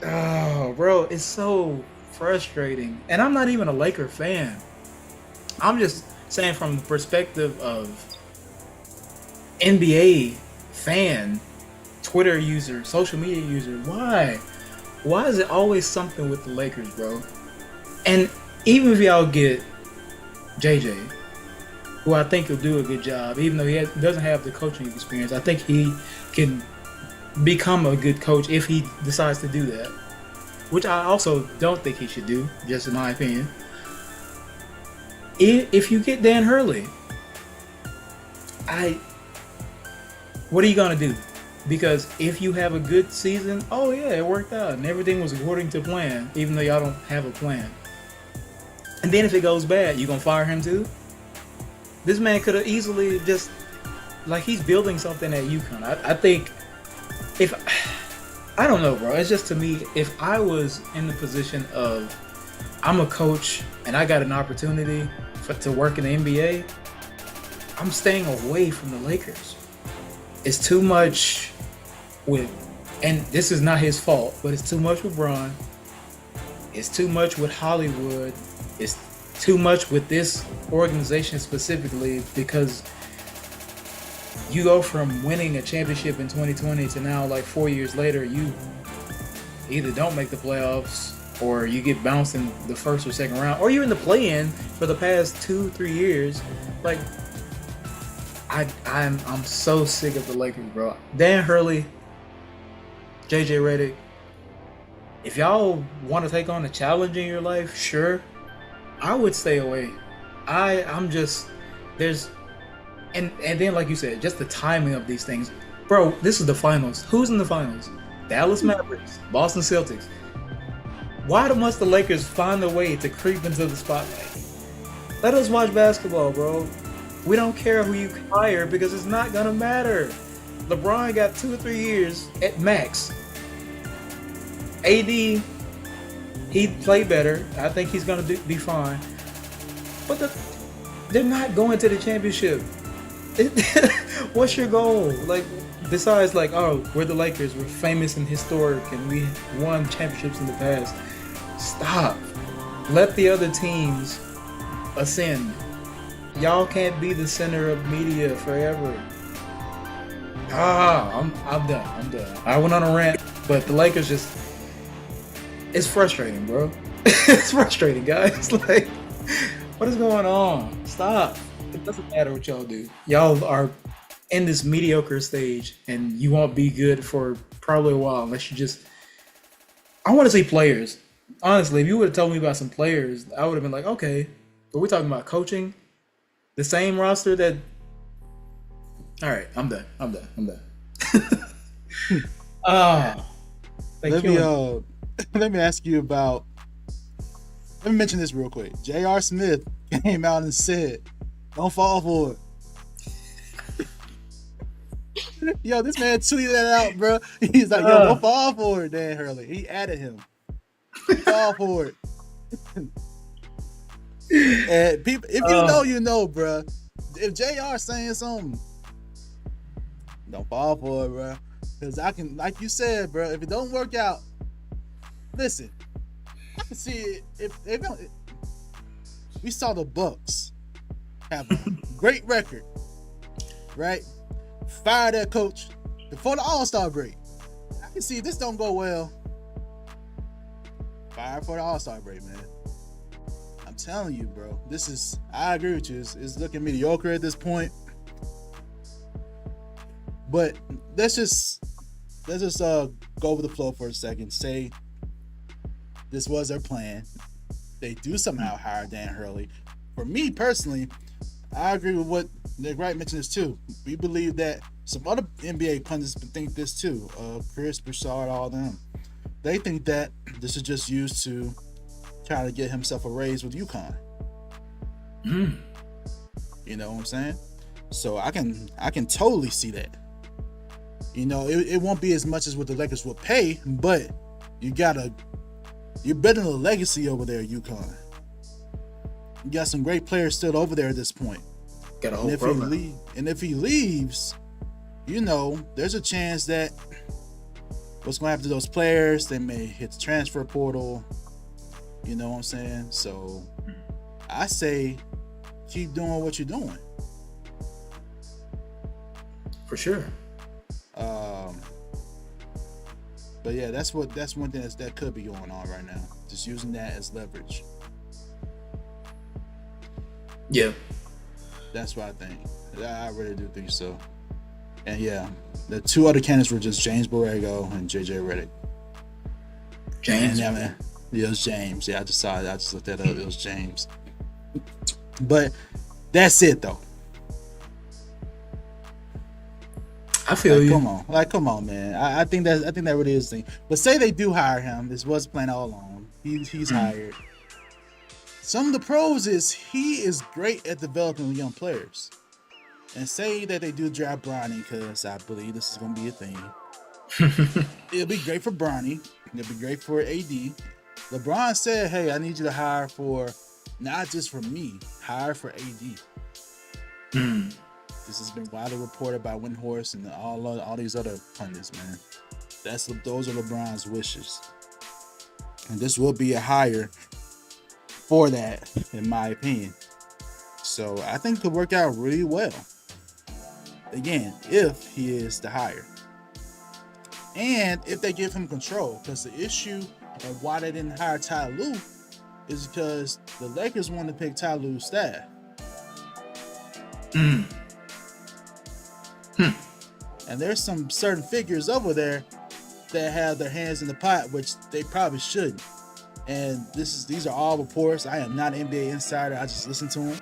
Speaker 1: Oh, bro, it's so frustrating. And I'm not even a Laker fan. I'm just saying from the perspective of NBA fan, Twitter user, social media user, why is it always something with the Lakers, bro? And even if y'all get JJ, who I think will do a good job, even though he doesn't have the coaching experience, I think he can become a good coach if he decides to do that, which I also don't think he should do, just in my opinion. If you get Dan Hurley, what are you gonna do? Because if you have a good season, oh yeah, it worked out and everything was according to plan, even though y'all don't have a plan. And then if it goes bad, you gonna fire him too? This man could have easily just, like, he's building something at UConn. I think I don't know, bro. It's just, to me, if I was in the position of, I'm a coach and I got an opportunity to work in the NBA, I'm staying away from the Lakers. It's too much and this is not his fault, but it's too much with Bron. It's too much with Hollywood. It's too much with this organization specifically, because you go from winning a championship in 2020 to now, like 4 years later, you either don't make the playoffs or you get bounced in the first or second round, or you're in the play-in for the past 2-3 years. Like, I'm so sick of the Lakers, bro. Dan Hurley, JJ Redick, if y'all want to take on a challenge in your life, sure, I would stay away. I'm just, and then, like you said, just the timing of these things. Bro, this is the finals. Who's in the finals? Dallas Mavericks, Boston Celtics. Why must the Lakers find a way to creep into the spotlight? Let us watch basketball, bro. We don't care who you hire because it's not going to matter. LeBron got 2 or 3 years at max. AD, he played better. I think he's going to be fine. But They're not going to the championship. What's your goal? Like, besides, like, oh, we're the Lakers, we're famous and historic, and we won championships in the past. Stop. Let the other teams ascend. Y'all can't be the center of media forever. I'm done. I went on a rant, but the Lakers just, it's frustrating, bro. It's frustrating, guys. Like, what is going on? Stop. It doesn't matter what y'all do. Y'all are in this mediocre stage, and you won't be good for probably a while unless you just. I want to see players. Honestly, if you would have told me about some players, I would have been like, okay. But we're talking about coaching, the same roster that. All right, I'm done.
Speaker 2: Let me ask you about. Let me mention this real quick. J.R. Smith came out and said, "Don't fall for it." Yo, this man tweeted that out, bro. He's like, "Yo, don't fall for it, Dan Hurley." He added him. Fall for it. And people, if you know, you know, bro. If JR saying something, don't fall for it, bro. Because I can, like you said, bro. If it don't work out, listen. I can see it. If we saw the Bucks have a great record, right? Fire that coach before the All-Star break. I can see this don't go well. Fire for the All-Star break, man. I'm telling you, bro. This is, I agree with you. It's looking mediocre at this point. But let's just go with the flow for a second. Say this was their plan. They do somehow hire Dan Hurley. For me personally, I agree with what Nick Wright mentioned this too. We believe that some other NBA pundits think this too. Chris Broussard, all them. They think that this is just used to try to get himself a raise with UConn. You know what I'm saying? So I can totally see that. You know, it won't be as much as what the Lakers will pay, but you're building a legacy over there at UConn. You got some great players still over there at this point.
Speaker 1: Got a whole program.
Speaker 2: And if he leaves, you know, there's a chance that what's going to happen to those players, they may hit the transfer portal. You know what I'm saying? So I say keep doing what you're doing.
Speaker 1: For sure.
Speaker 2: But yeah, that's one thing that could be going on right now. Just using that as leverage.
Speaker 1: Yeah.
Speaker 2: That's what I think. I really do think so. And yeah, the two other candidates were just James Borrego and JJ Redick.
Speaker 1: James?
Speaker 2: Yeah, man. Yeah, it was James. Yeah, I just saw it. I just looked that up. It was James. But that's it, though.
Speaker 1: I feel you.
Speaker 2: Come on, man. I think that really is the thing. But say they do hire him. This was planned all along. He's hired. Some of the pros is he is great at developing young players. And say that they do draft Bronny, because I believe this is going to be a thing. It'll be great for Bronny. It'll be great for AD. LeBron said, hey, I need you to hire for, not just for me, hire for AD. This has been widely reported by Windhorst and all these other pundits, man. Those are LeBron's wishes. And this will be a hire for that, in my opinion. So I think it could work out really well. Again, if he is the hire. And if they give him control. Because the issue of why they didn't hire Ty Lue is because the Lakers wanted to pick Ty Lue's staff. And there's some certain figures over there that have their hands in the pot, which they probably shouldn't. And these are all reports. I am not an NBA insider. I just listened to them.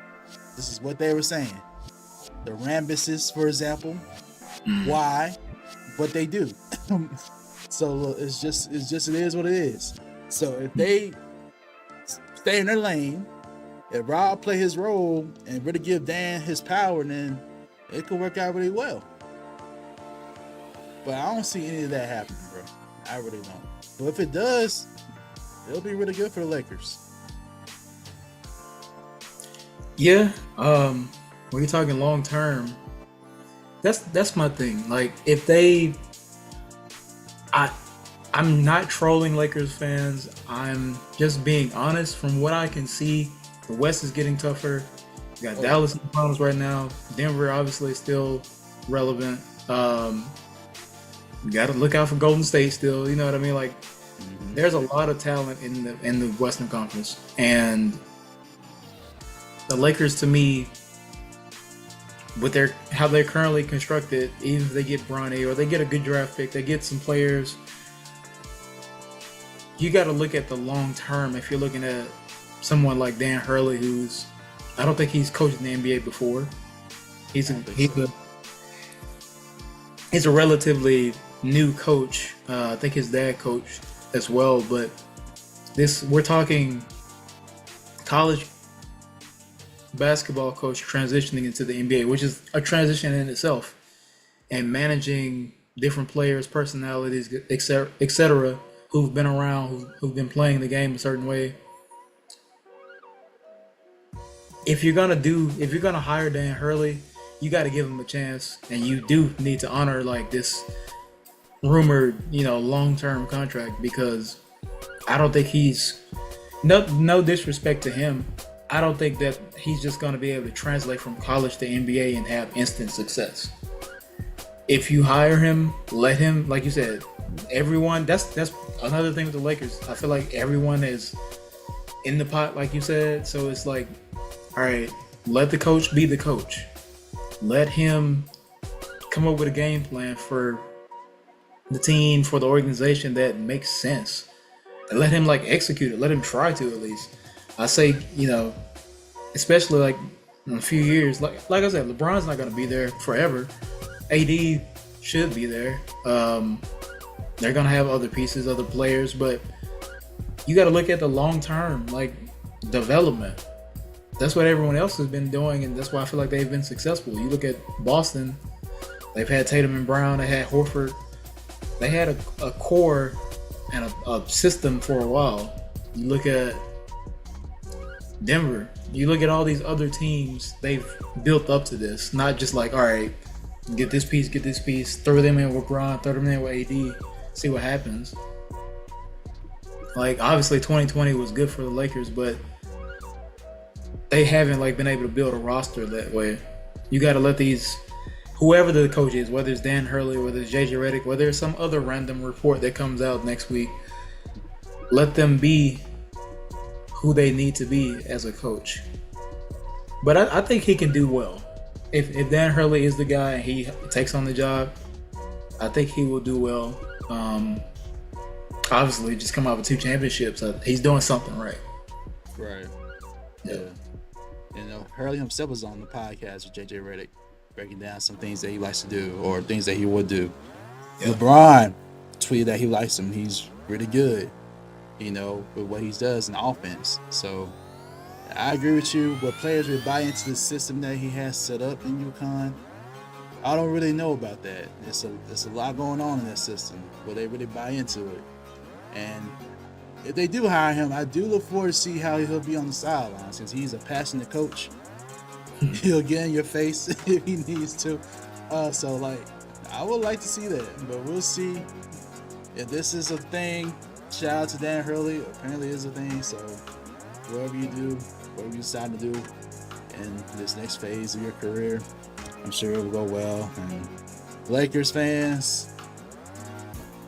Speaker 2: This is what they were saying. The Rambuses, for example. Why? What they do. So it is what it is. So if they stay in their lane, if Rob play his role and really give Dan his power, then it could work out really well. But I don't see any of that happening, bro. I really don't. But if it does, it'll be really good for the Lakers.
Speaker 1: Yeah. When you're talking long term, that's my thing. Like if they, I I'm not trolling Lakers fans. I'm just being honest. From what I can see, the West is getting tougher. You got Dallas in the finals right now. Denver obviously still relevant. You got to look out for Golden State still. You know what I mean? Like, there's a lot of talent in the Western Conference, and the Lakers, to me, with how they're currently constructed, even if they get Bronny or they get a good draft pick, they get some players. You got to look at the long term. If you're looking at someone like Dan Hurley, I don't think he's coached in the NBA before. He's a relatively new coach. I think his dad coached as well, but we're talking college basketball coach transitioning into the NBA, which is a transition in itself, and managing different players, personalities, etc., who've been around, who've been playing the game a certain way. If you're gonna hire Dan Hurley, you got to give him a chance, and you do need to honor like this rumored, long-term contract, because I don't think he's no disrespect to him. I don't think that he's just going to be able to translate from college to NBA and have instant success. If you hire him, let him, like you said, everyone. That's another thing with the Lakers. I feel like everyone is in the pot, like you said. So it's like, all right, let the coach be the coach. Let him come up with a game plan for the team, for the organization that makes sense, and let him execute it. Let him try to, at least. I say, especially in a few years, like I said, LeBron's not going to be there forever. AD should be there. They're going to have other pieces, other players, but you got to look at the long-term, development. That's what everyone else has been doing, and that's why I feel like they've been successful. You look at Boston, they've had Tatum and Brown, they had Horford. They had a core and a system for a while. You look at Denver, you look at all these other teams, they've built up to this. Not just all right, get this piece, throw them in with Bron, throw them in with AD, see what happens. Obviously 2020 was good for the Lakers, but they haven't been able to build a roster that way. You got to let whoever the coach is, whether it's Dan Hurley, whether it's JJ Redick, whether it's some other random report that comes out next week, let them be who they need to be as a coach. But I think he can do well. If Dan Hurley is the guy and he takes on the job, I think he will do well. Obviously, just come out with 2 championships. He's doing something right.
Speaker 2: Right.
Speaker 1: Yeah.
Speaker 2: Hurley himself was on the podcast with JJ Redick, breaking down some things that he likes to do or things that he would do. Yeah. LeBron tweeted that he likes him. He's really good, with what he does in offense. So I agree with you. What players would buy into the system that he has set up in UConn, I don't really know about that. It's a lot going on in that system. Will they really buy into it? And if they do hire him, I do look forward to see how he'll be on the sidelines, because he's a passionate coach. He'll get in your face if he needs to. I would like to see that, but we'll see if this is a thing. Shout out to Dan Hurley. Apparently, it's a thing. So, whatever you decide to do in this next phase of your career, I'm sure it will go well. And Lakers fans,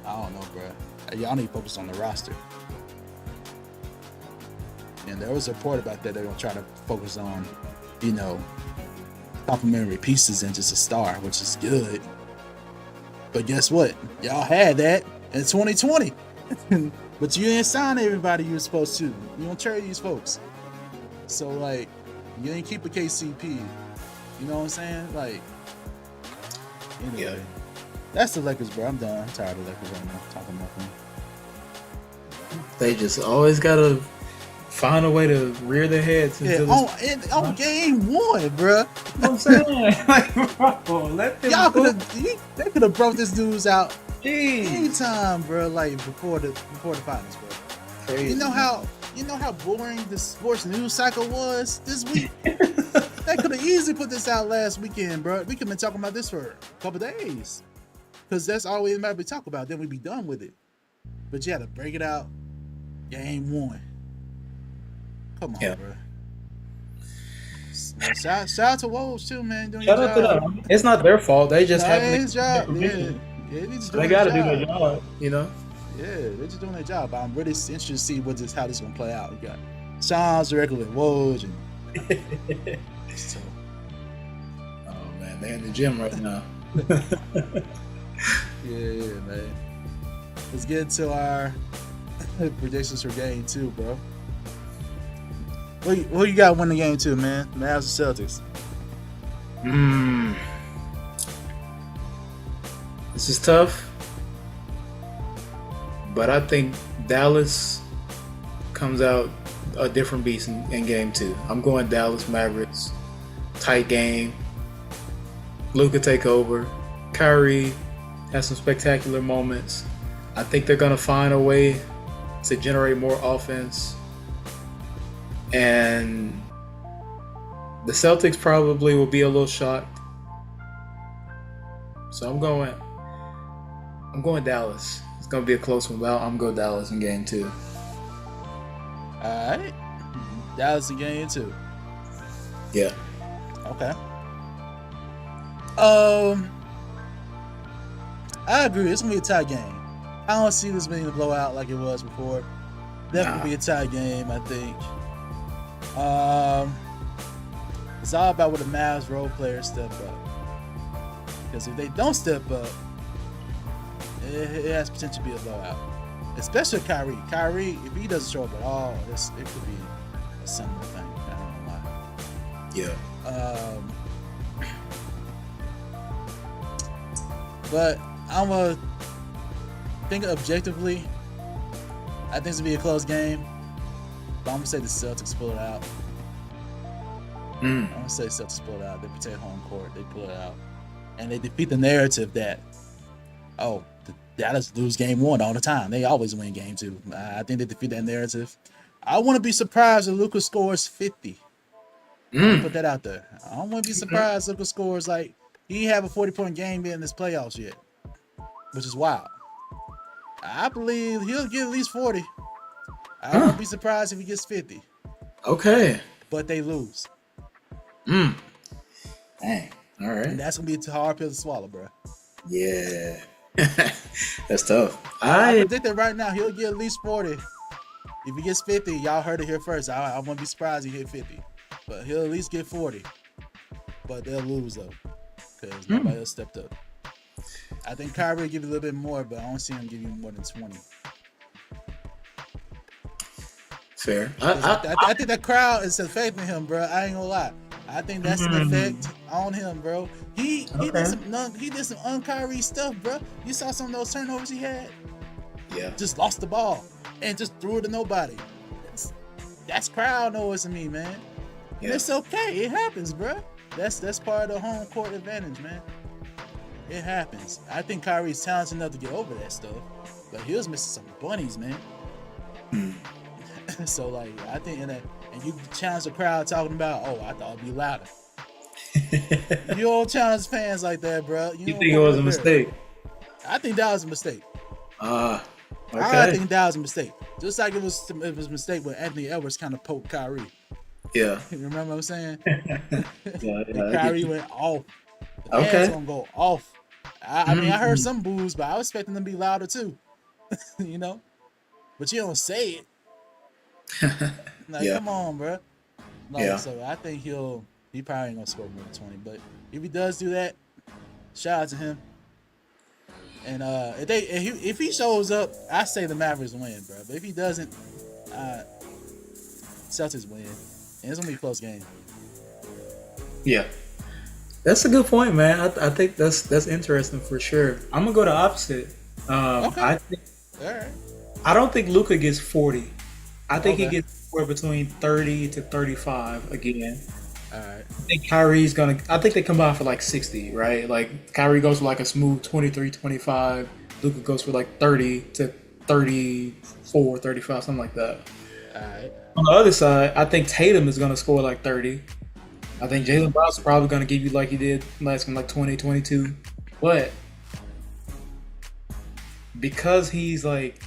Speaker 2: I don't know, bro. Y'all need to focus on the roster. And there was a report about that. They're gonna try to focus on, complementary pieces and just a star, which is good. But guess what? Y'all had that in 2020. But you didn't sign everybody you were supposed to. You don't trade these folks. So, you didn't keep a KCP. You know what I'm saying? Anyway.
Speaker 1: Yeah.
Speaker 2: That's the Lakers, bro. I'm done. I'm tired of the Lakers right now. Talking about them.
Speaker 1: They just always got to find a way to rear their heads.
Speaker 2: On game 1, bro.
Speaker 1: You know what I'm saying? Bro, let them
Speaker 2: they could have brought this dudes out
Speaker 1: Jeez.
Speaker 2: anytime, bro. Before the finals, bro.
Speaker 1: Crazy.
Speaker 2: You know how You know how boring the sports news cycle was this week? They could have easily put this out last weekend, bro. We could have been talking about this for a couple days. Because that's all we might be talking about. Then we'd be done with it. But you had to break it out. Game 1. Come on, bro. Shout out to Woj too, man. Doing
Speaker 1: Shout out to them. It's not their fault. They just have
Speaker 2: his job. Yeah,
Speaker 1: they got to do their job, you know.
Speaker 2: Yeah, they're just doing their job. But I'm really interested to see how this is gonna play out. You got Sean's directly with Woj and so.
Speaker 1: Oh man, they're in the gym right now.
Speaker 2: Yeah, man. Let's get into our predictions for game 2, bro. Who you got winning game 2, man? Mavs or Celtics?
Speaker 1: This is tough. But I think Dallas comes out a different beast in game 2. I'm going Dallas Mavericks. Tight game. Luka take over. Kyrie has some spectacular moments. I think they're going to find a way to generate more offense. And the Celtics probably will be a little shocked. So I'm going Dallas. It's going to be a close one, but I'm going Dallas in game 2.
Speaker 2: All right. Dallas in game 2.
Speaker 1: Yeah.
Speaker 2: Okay. I agree. It's going to be a tight game. I don't see this being a blowout like it was before. Definitely be a tight game, I think. It's all about what the Mavs role players step up. Because if they don't step up, it has potential to be a blowout. Especially Kyrie. Kyrie, if he doesn't show up at all, it could be a similar thing. I don't know why.
Speaker 1: Yeah.
Speaker 2: But I'm going to think objectively. I think it's going to be a close game. But I'm going to say the Celtics pull it out. I'm going to say Celtics pull it out. They protect home court. They pull it out. And they defeat the narrative that, the Dallas lose game 1 all the time. They always win game 2. I think they defeat that narrative. I want to be surprised if Luka scores 50. Put that out there. I don't want to be surprised if Luka scores like he have a 40-point game in this playoffs yet, which is wild. I believe he'll get at least 40. I won't be surprised if he gets 50.
Speaker 1: Okay.
Speaker 2: But they lose.
Speaker 1: Dang. All right.
Speaker 2: And that's going to be a hard pill to swallow, bro.
Speaker 1: Yeah. That's tough.
Speaker 2: I predict that right now he'll get at least 40. If he gets 50, y'all heard it here first. I won't be surprised if he hit 50. But he'll at least get 40. But they'll lose, though. Because nobody else stepped up. I think Kyrie will give you a little bit more, but I don't see him give you more than 20.
Speaker 1: Fair.
Speaker 2: I think that crowd is affecting him, bro. I ain't gonna lie. I think that's an effect on him, bro. He did some un-Kyrie stuff, bro. You saw some of those turnovers he had?
Speaker 1: Yeah.
Speaker 2: Just lost the ball and just threw it to nobody. That's crowd noise to me, man. Yeah. And it's okay. It happens, bro. That's part of the home court advantage, man. It happens. I think Kyrie's talented enough to get over that stuff, but he was missing some bunnies, man. So, like, I think and you challenge the crowd talking about, I thought it'd be louder. You don't challenge fans like that, bro.
Speaker 1: You think it was a mistake?
Speaker 2: I think that was a mistake.
Speaker 1: Okay.
Speaker 2: I think that was a mistake. Just like it was a mistake when Anthony Edwards kind of poked Kyrie.
Speaker 1: Yeah.
Speaker 2: You remember what I'm saying?
Speaker 1: Yeah.
Speaker 2: Kyrie went off. The
Speaker 1: fans
Speaker 2: gonna go off. I mean, I heard some boos, but I was expecting them to be louder too. You know? But you don't say it. Come on, bro. So I think he probably ain't gonna score more than 20. But if he does do that, shout out to him. And if he shows up, I say the Mavericks win, bro. But if he doesn't, Celtics win. And it's gonna be a close game.
Speaker 1: Yeah. That's a good point, man. I think that's interesting for sure. I'm gonna go the opposite.
Speaker 2: Okay. All right.
Speaker 1: I don't think Luka gets 40. I think he gets somewhere between 30 to 35 again.
Speaker 2: All right.
Speaker 1: I think they combine for like 60, right? Like Kyrie goes for like a smooth 23, 25. Luka goes for like 30 to 34, 35, something like that.
Speaker 2: All right.
Speaker 1: On the other side, I think Tatum is going to score like 30. I think Jalen Brown's probably going to give you like he did last game, like 20, 22. But because he's like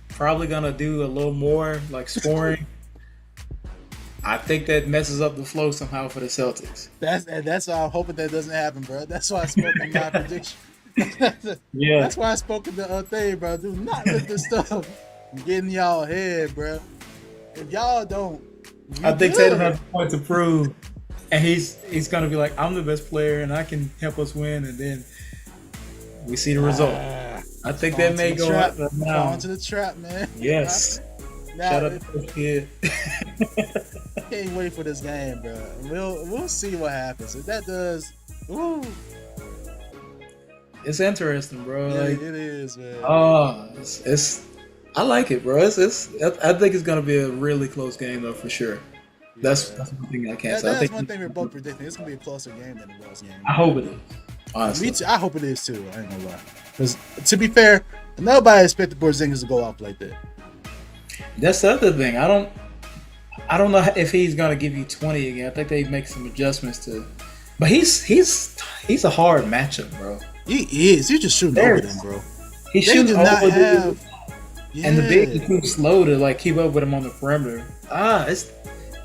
Speaker 1: probably going to do a little more like scoring, I think that messes up the flow somehow for the Celtics.
Speaker 2: That's why I'm hoping that doesn't happen, bro. That's why I spoke in my prediction.
Speaker 1: Yeah.
Speaker 2: That's why I spoke in the thing, bro. Do not let this stuff get in y'all head, bro. If y'all don't,
Speaker 1: I think Tatum has a point to prove, and he's gonna be like, I'm the best player, and I can help us win, and then we see the result. I think that may go
Speaker 2: up
Speaker 1: now.
Speaker 2: Fall into the trap, man.
Speaker 1: Yes. Shout out to the kid.
Speaker 2: Can't wait for this game, bro. We'll see what happens. If that does, ooh.
Speaker 1: It's interesting, bro.
Speaker 2: Yeah,
Speaker 1: like,
Speaker 2: it is, man.
Speaker 1: It's I like it, bro. I think it's gonna be a really close game though, for sure. That's one thing I can't say.
Speaker 2: That's one thing we're both predicting. It's gonna be a closer game than the Bulls game.
Speaker 1: I hope it is. Honestly,
Speaker 2: Me too. I hope it is too. I ain't gonna lie. Because to be fair, nobody expected Porzingis to go off like that.
Speaker 1: That's the other thing. I don't know if he's gonna give you 20 again. I think they make some adjustments to, but he's a hard matchup, bro.
Speaker 2: He is. He's just shooting over them, bro.
Speaker 1: He's
Speaker 2: They
Speaker 1: shooting
Speaker 2: do not
Speaker 1: over
Speaker 2: have.
Speaker 1: and the big is too slow to like keep up with him on the perimeter.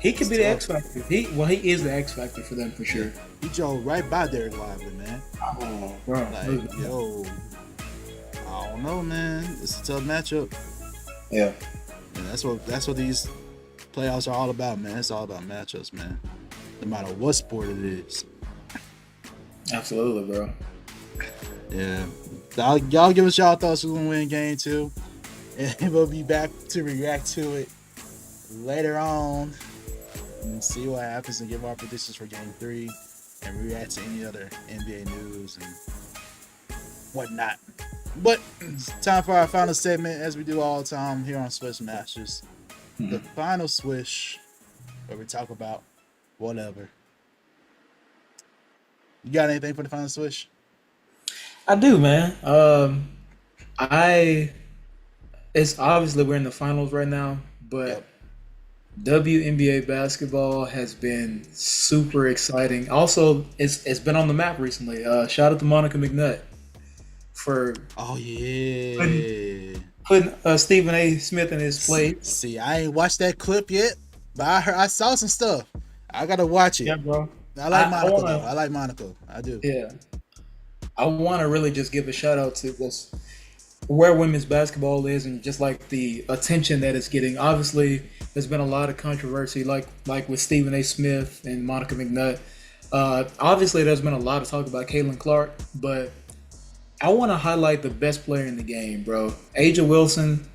Speaker 1: He could be the X factor. He is the X factor for them for sure.
Speaker 2: He drove right by Derek Lively, man.
Speaker 1: Oh, bro.
Speaker 2: Like, yo, I don't know, man. It's a tough matchup.
Speaker 1: Yeah.
Speaker 2: And that's what these playoffs are all about, man. It's all about matchups, man. No matter what sport it is.
Speaker 1: Absolutely, bro.
Speaker 2: Yeah. Y'all give us y'all thoughts who's gonna win game 2. And we'll be back to react to it later on and see what happens and give our predictions for game 3 and react to any other NBA news and whatnot. But it's time for our final segment, as we do all the time here on Swish Masters. The final swish, where we talk about whatever. You got anything for the final swish?
Speaker 1: I do, man. It's obviously we're in the finals right now, but WNBA basketball has been super exciting. Also, it's been on the map recently. Shout out to Monica McNutt for putting Stephen A. Smith in his place.
Speaker 2: See, I ain't watched that clip yet, but I saw some stuff. I gotta watch it.
Speaker 1: Yeah, bro.
Speaker 2: I like Monica. I like Monica. I do.
Speaker 1: Yeah. I want to really just give a shout out to this, where women's basketball is, and just like the attention that it's getting. Obviously, there's been a lot of controversy, like with Stephen A. Smith and Monica McNutt. Obviously, there's been a lot of talk about Caitlin Clark, but I want to highlight the best player in the game, bro. A'ja Wilson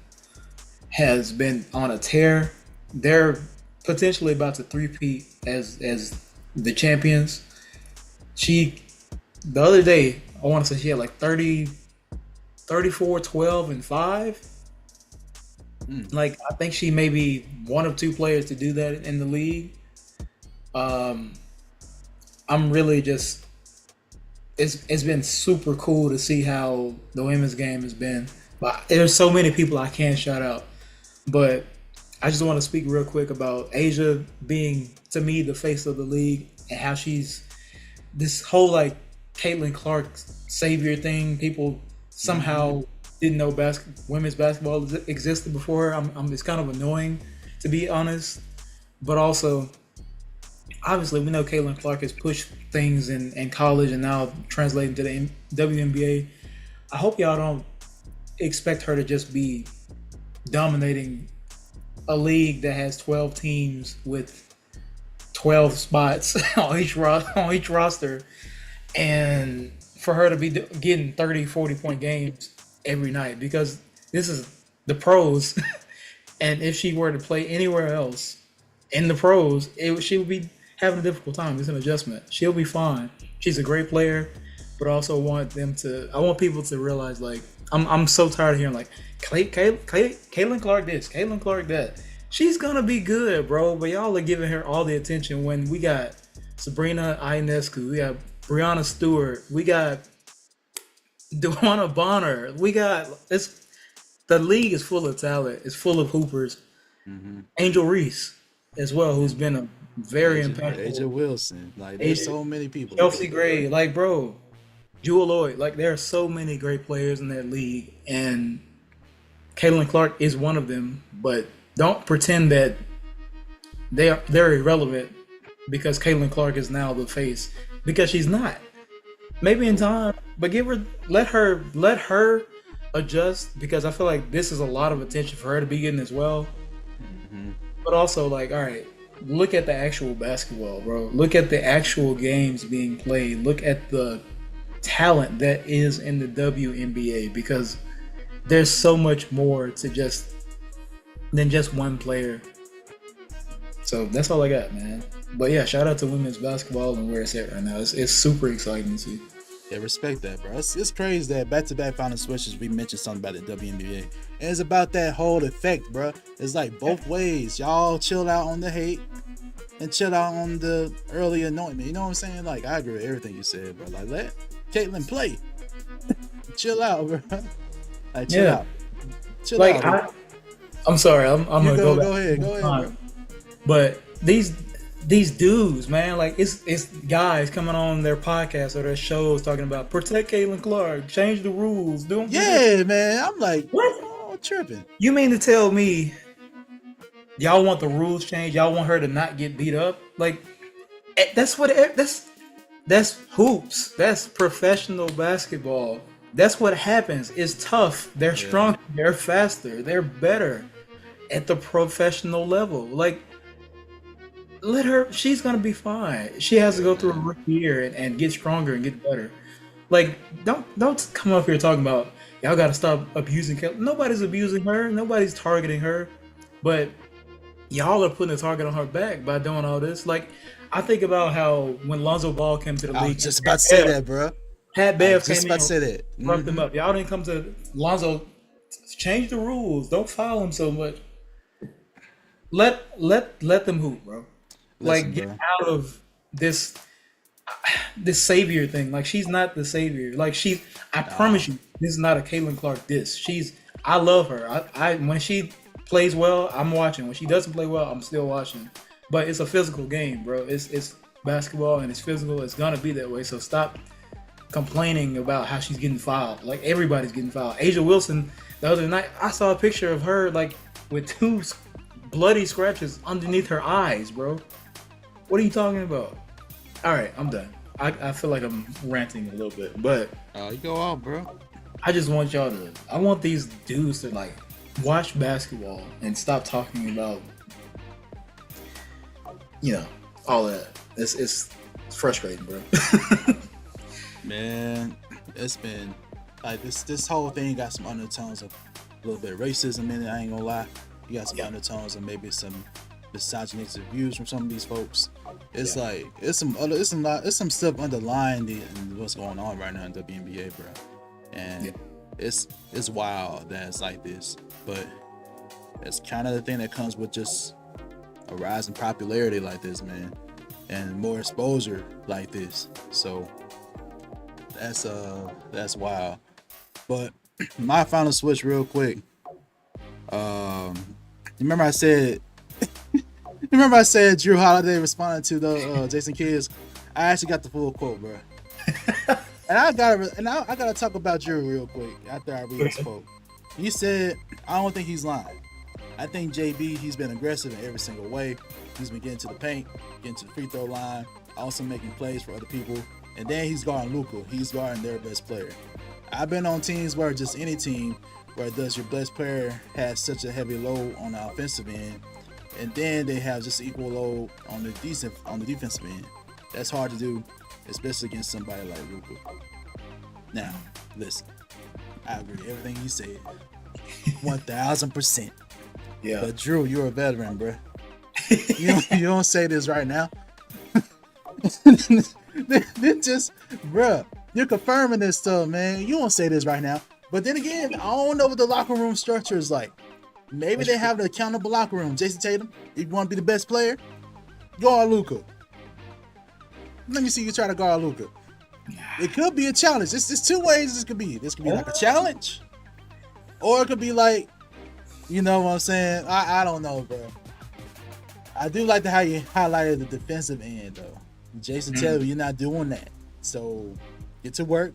Speaker 1: has been on a tear. They're potentially about to three-peat as the champions. The other day, I want to say she had like 30, 34, 12, and 5. Like, I think she may be one of 2 players to do that in the league. I'm really just... It's been super cool to see how the women's game has been. But there's so many people I can't shout out. But I just want to speak real quick about A'ja being, to me, the face of the league, and how she's this whole like Caitlin Clark savior thing. People somehow didn't know women's basketball existed before. It's kind of annoying, to be honest. But also, obviously, we know Caitlin Clark has pushed things in college and now translating to the WNBA. I hope y'all don't expect her to just be dominating a league that has 12 teams with 12 spots on each roster, and for her to be getting 30, 40-point games every night, because this is the pros. And if she were to play anywhere else in the pros, she would be having a difficult time. It's an adjustment. She'll be fine. She's a great player, but I also want I want people to realize, like, I'm so tired of hearing like Caitlin Clark this, Caitlin Clark that. She's gonna be good, bro. But y'all are giving her all the attention when we got Sabrina Ionescu, we got Breanna Stewart, we got Dewana Bonner, the league is full of talent. It's full of hoopers, Angel Reese as well, who's been a very impactful.
Speaker 2: AJ Wilson. Like, there's so many people.
Speaker 1: Chelsea Gray, like, bro, Jewel Lloyd. Like, there are so many great players in that league, and Caitlin Clark is one of them. But don't pretend that they're irrelevant because Caitlin Clark is now the face, because she's not. Maybe in time, but let her adjust, because I feel like this is a lot of attention for her to be getting as well. But also, like, all right, look at the actual basketball, bro. Look at the actual games being played. Look at the talent that is in the WNBA, because there's so much more to than just one player. So that's all I got, man. But yeah, shout out to women's basketball and where it's at right now. It's super exciting to see.
Speaker 2: Yeah, respect that, bro. It's crazy that back-to-back final switches, we mentioned something about the WNBA. And it's about that whole effect, bro. It's like both ways. Y'all chill out on the hate and chill out on the early anointment. You know what I'm saying? Like, I agree with everything you said, bro. Like, let Caitlin play. Chill out, bro. Like, chill out. Chill out. Bro.
Speaker 1: I'm sorry. I'm gonna go back.
Speaker 2: Go ahead, bro.
Speaker 1: But these dudes, man, like, it's guys coming on their podcasts or their shows talking about protect Caitlin Clark, change the rules,
Speaker 2: man. I'm like,
Speaker 1: what?
Speaker 2: Oh, tripping.
Speaker 1: You mean to tell me y'all want the rules changed? Y'all want her to not get beat up? Like, that's hoops. That's professional basketball. That's what happens. It's tough. They're stronger. They're faster. They're better at the professional level. Like, let her. She's gonna be fine. She has to go through a rookie year and get stronger and get better. Like, don't come up here talking about y'all got to stop abusing Kelly. Nobody's abusing her. Nobody's targeting her. But y'all are putting a target on her back by doing all this. Like, I think about how when Lonzo Ball came to the league.
Speaker 2: I was just about to say that, bro.
Speaker 1: Pat Bev came
Speaker 2: just about to say that.
Speaker 1: Roughed them up. Y'all didn't come to Lonzo. Change the rules. Don't foul him so much. Let them hoop, bro. Like, get out of this savior thing. Like, she's not the savior. Like, I promise you, this is not a Caitlin Clark diss. I love her. I when she plays well, I'm watching. When she doesn't play well, I'm still watching. But it's a physical game, bro. It's basketball and it's physical. It's gonna be that way. So stop complaining about how she's getting fouled. Like, everybody's getting fouled. A'ja Wilson, the other night, I saw a picture of her, like, with 2 bloody scratches underneath her eyes, bro. What are you talking about? All right, I'm done. I feel like I'm ranting a little bit, but
Speaker 2: you go out, bro.
Speaker 1: I just want I want these dudes to, like, watch basketball and stop talking about, all that. It's frustrating, bro.
Speaker 2: Man, it's been like this whole thing got some undertones of a little bit of racism in it. I ain't gonna lie. You got some undertones and maybe some misogynistic views from some of these folks. It's like it's some stuff underlying in what's going on right now in WNBA, bro. And it's wild that it's like this, but it's kind of the thing that comes with just a rise in popularity like this, man, and more exposure like this. So that's wild. But my final switch real quick. Remember I said Jrue Holiday responded to the Jason Kidd's? I actually got the full quote, bro. And I gotta talk about Jrue real quick after I read this quote. He said, I don't think he's lying. I think JB, he's been aggressive in every single way. He's been getting to the paint, getting to the free throw line, also making plays for other people. And then he's guarding Luka. He's guarding their best player. I've been on teams where just any team where does your best player has such a heavy load on the offensive end, and then they have just equal load on the defensive end. That's hard to do, especially against somebody like Luka. Now, listen, I agree with everything you said, 1,000%.
Speaker 1: Yeah.
Speaker 2: But Jrue, you're a veteran, bro. You don't say this right now. Then just, bruh, you're confirming this stuff, man. You won't say this right now. But then again, I don't know what the locker room structure is like. Maybe they have the accountable locker room. Jason Tatum, if you want to be the best player, guard Luka. Let me see you try to guard Luka. It could be a challenge. There's 2 ways this could be. This could be like a challenge, or it could be like, You know what I'm saying? I don't know, bro. I do like how you highlighted the defensive end, though. Jason Taylor, you're not doing that. So get to work.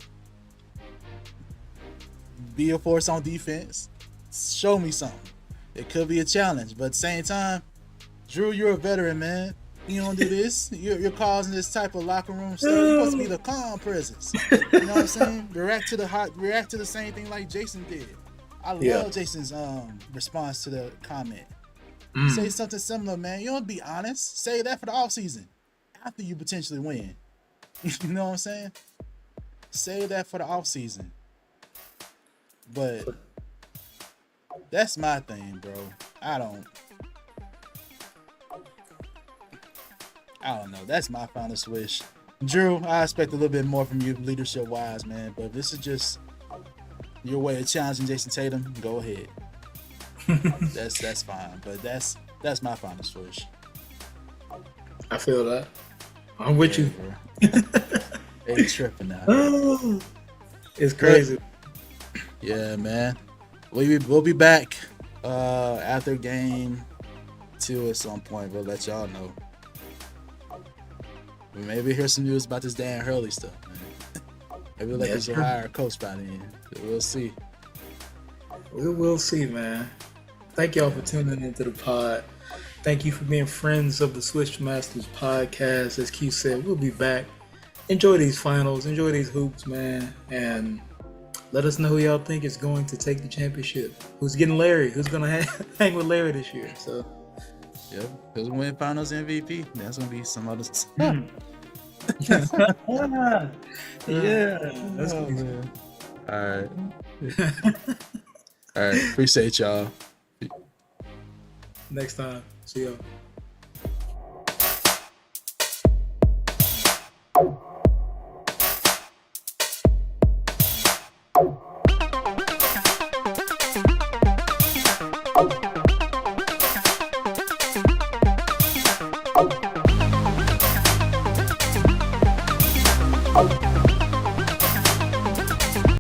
Speaker 2: Be a force on defense. Show me something. It could be a challenge, but at the same time, Jrue, you're a veteran, man. You don't do this. You're causing this type of locker room stuff. You're supposed to be the calm presence. You know what I'm saying? React to the same thing like Jason did. I love Jason's response to the comment. Say something similar, man. You don't be honest. Say that for the offseason. After you potentially win. You know what I'm saying? Say that for the offseason. But that's my thing, bro. I don't know. That's my final swish. Jrue, I expect a little bit more from you leadership wise, man. But this is just your way of challenging Jason Tatum. Go ahead. That's fine. But that's my final swish.
Speaker 1: I feel that. I'm with you.
Speaker 2: They tripping now.
Speaker 1: It's crazy.
Speaker 2: Yeah, man. We'll be back after game 2 at some point. We'll let y'all know. We maybe hear some news about this Dan Hurley stuff, man. Maybe we'll let this hire coach by then. We'll see.
Speaker 1: We will see, man. Thank y'all for tuning into the pod. Thank you for being friends of the Swish Masters Podcast. As Q said, we'll be back. Enjoy these finals. Enjoy these hoops, man. And let us know who y'all think is going to take the championship. Who's getting Larry? Who's going to hang with Larry this year? So,
Speaker 2: yep. Who's going to win Finals MVP? That's going to be some other stuff.
Speaker 1: Yeah. That's cool.
Speaker 2: All right. All right. Appreciate y'all.
Speaker 1: Next time. See y'all.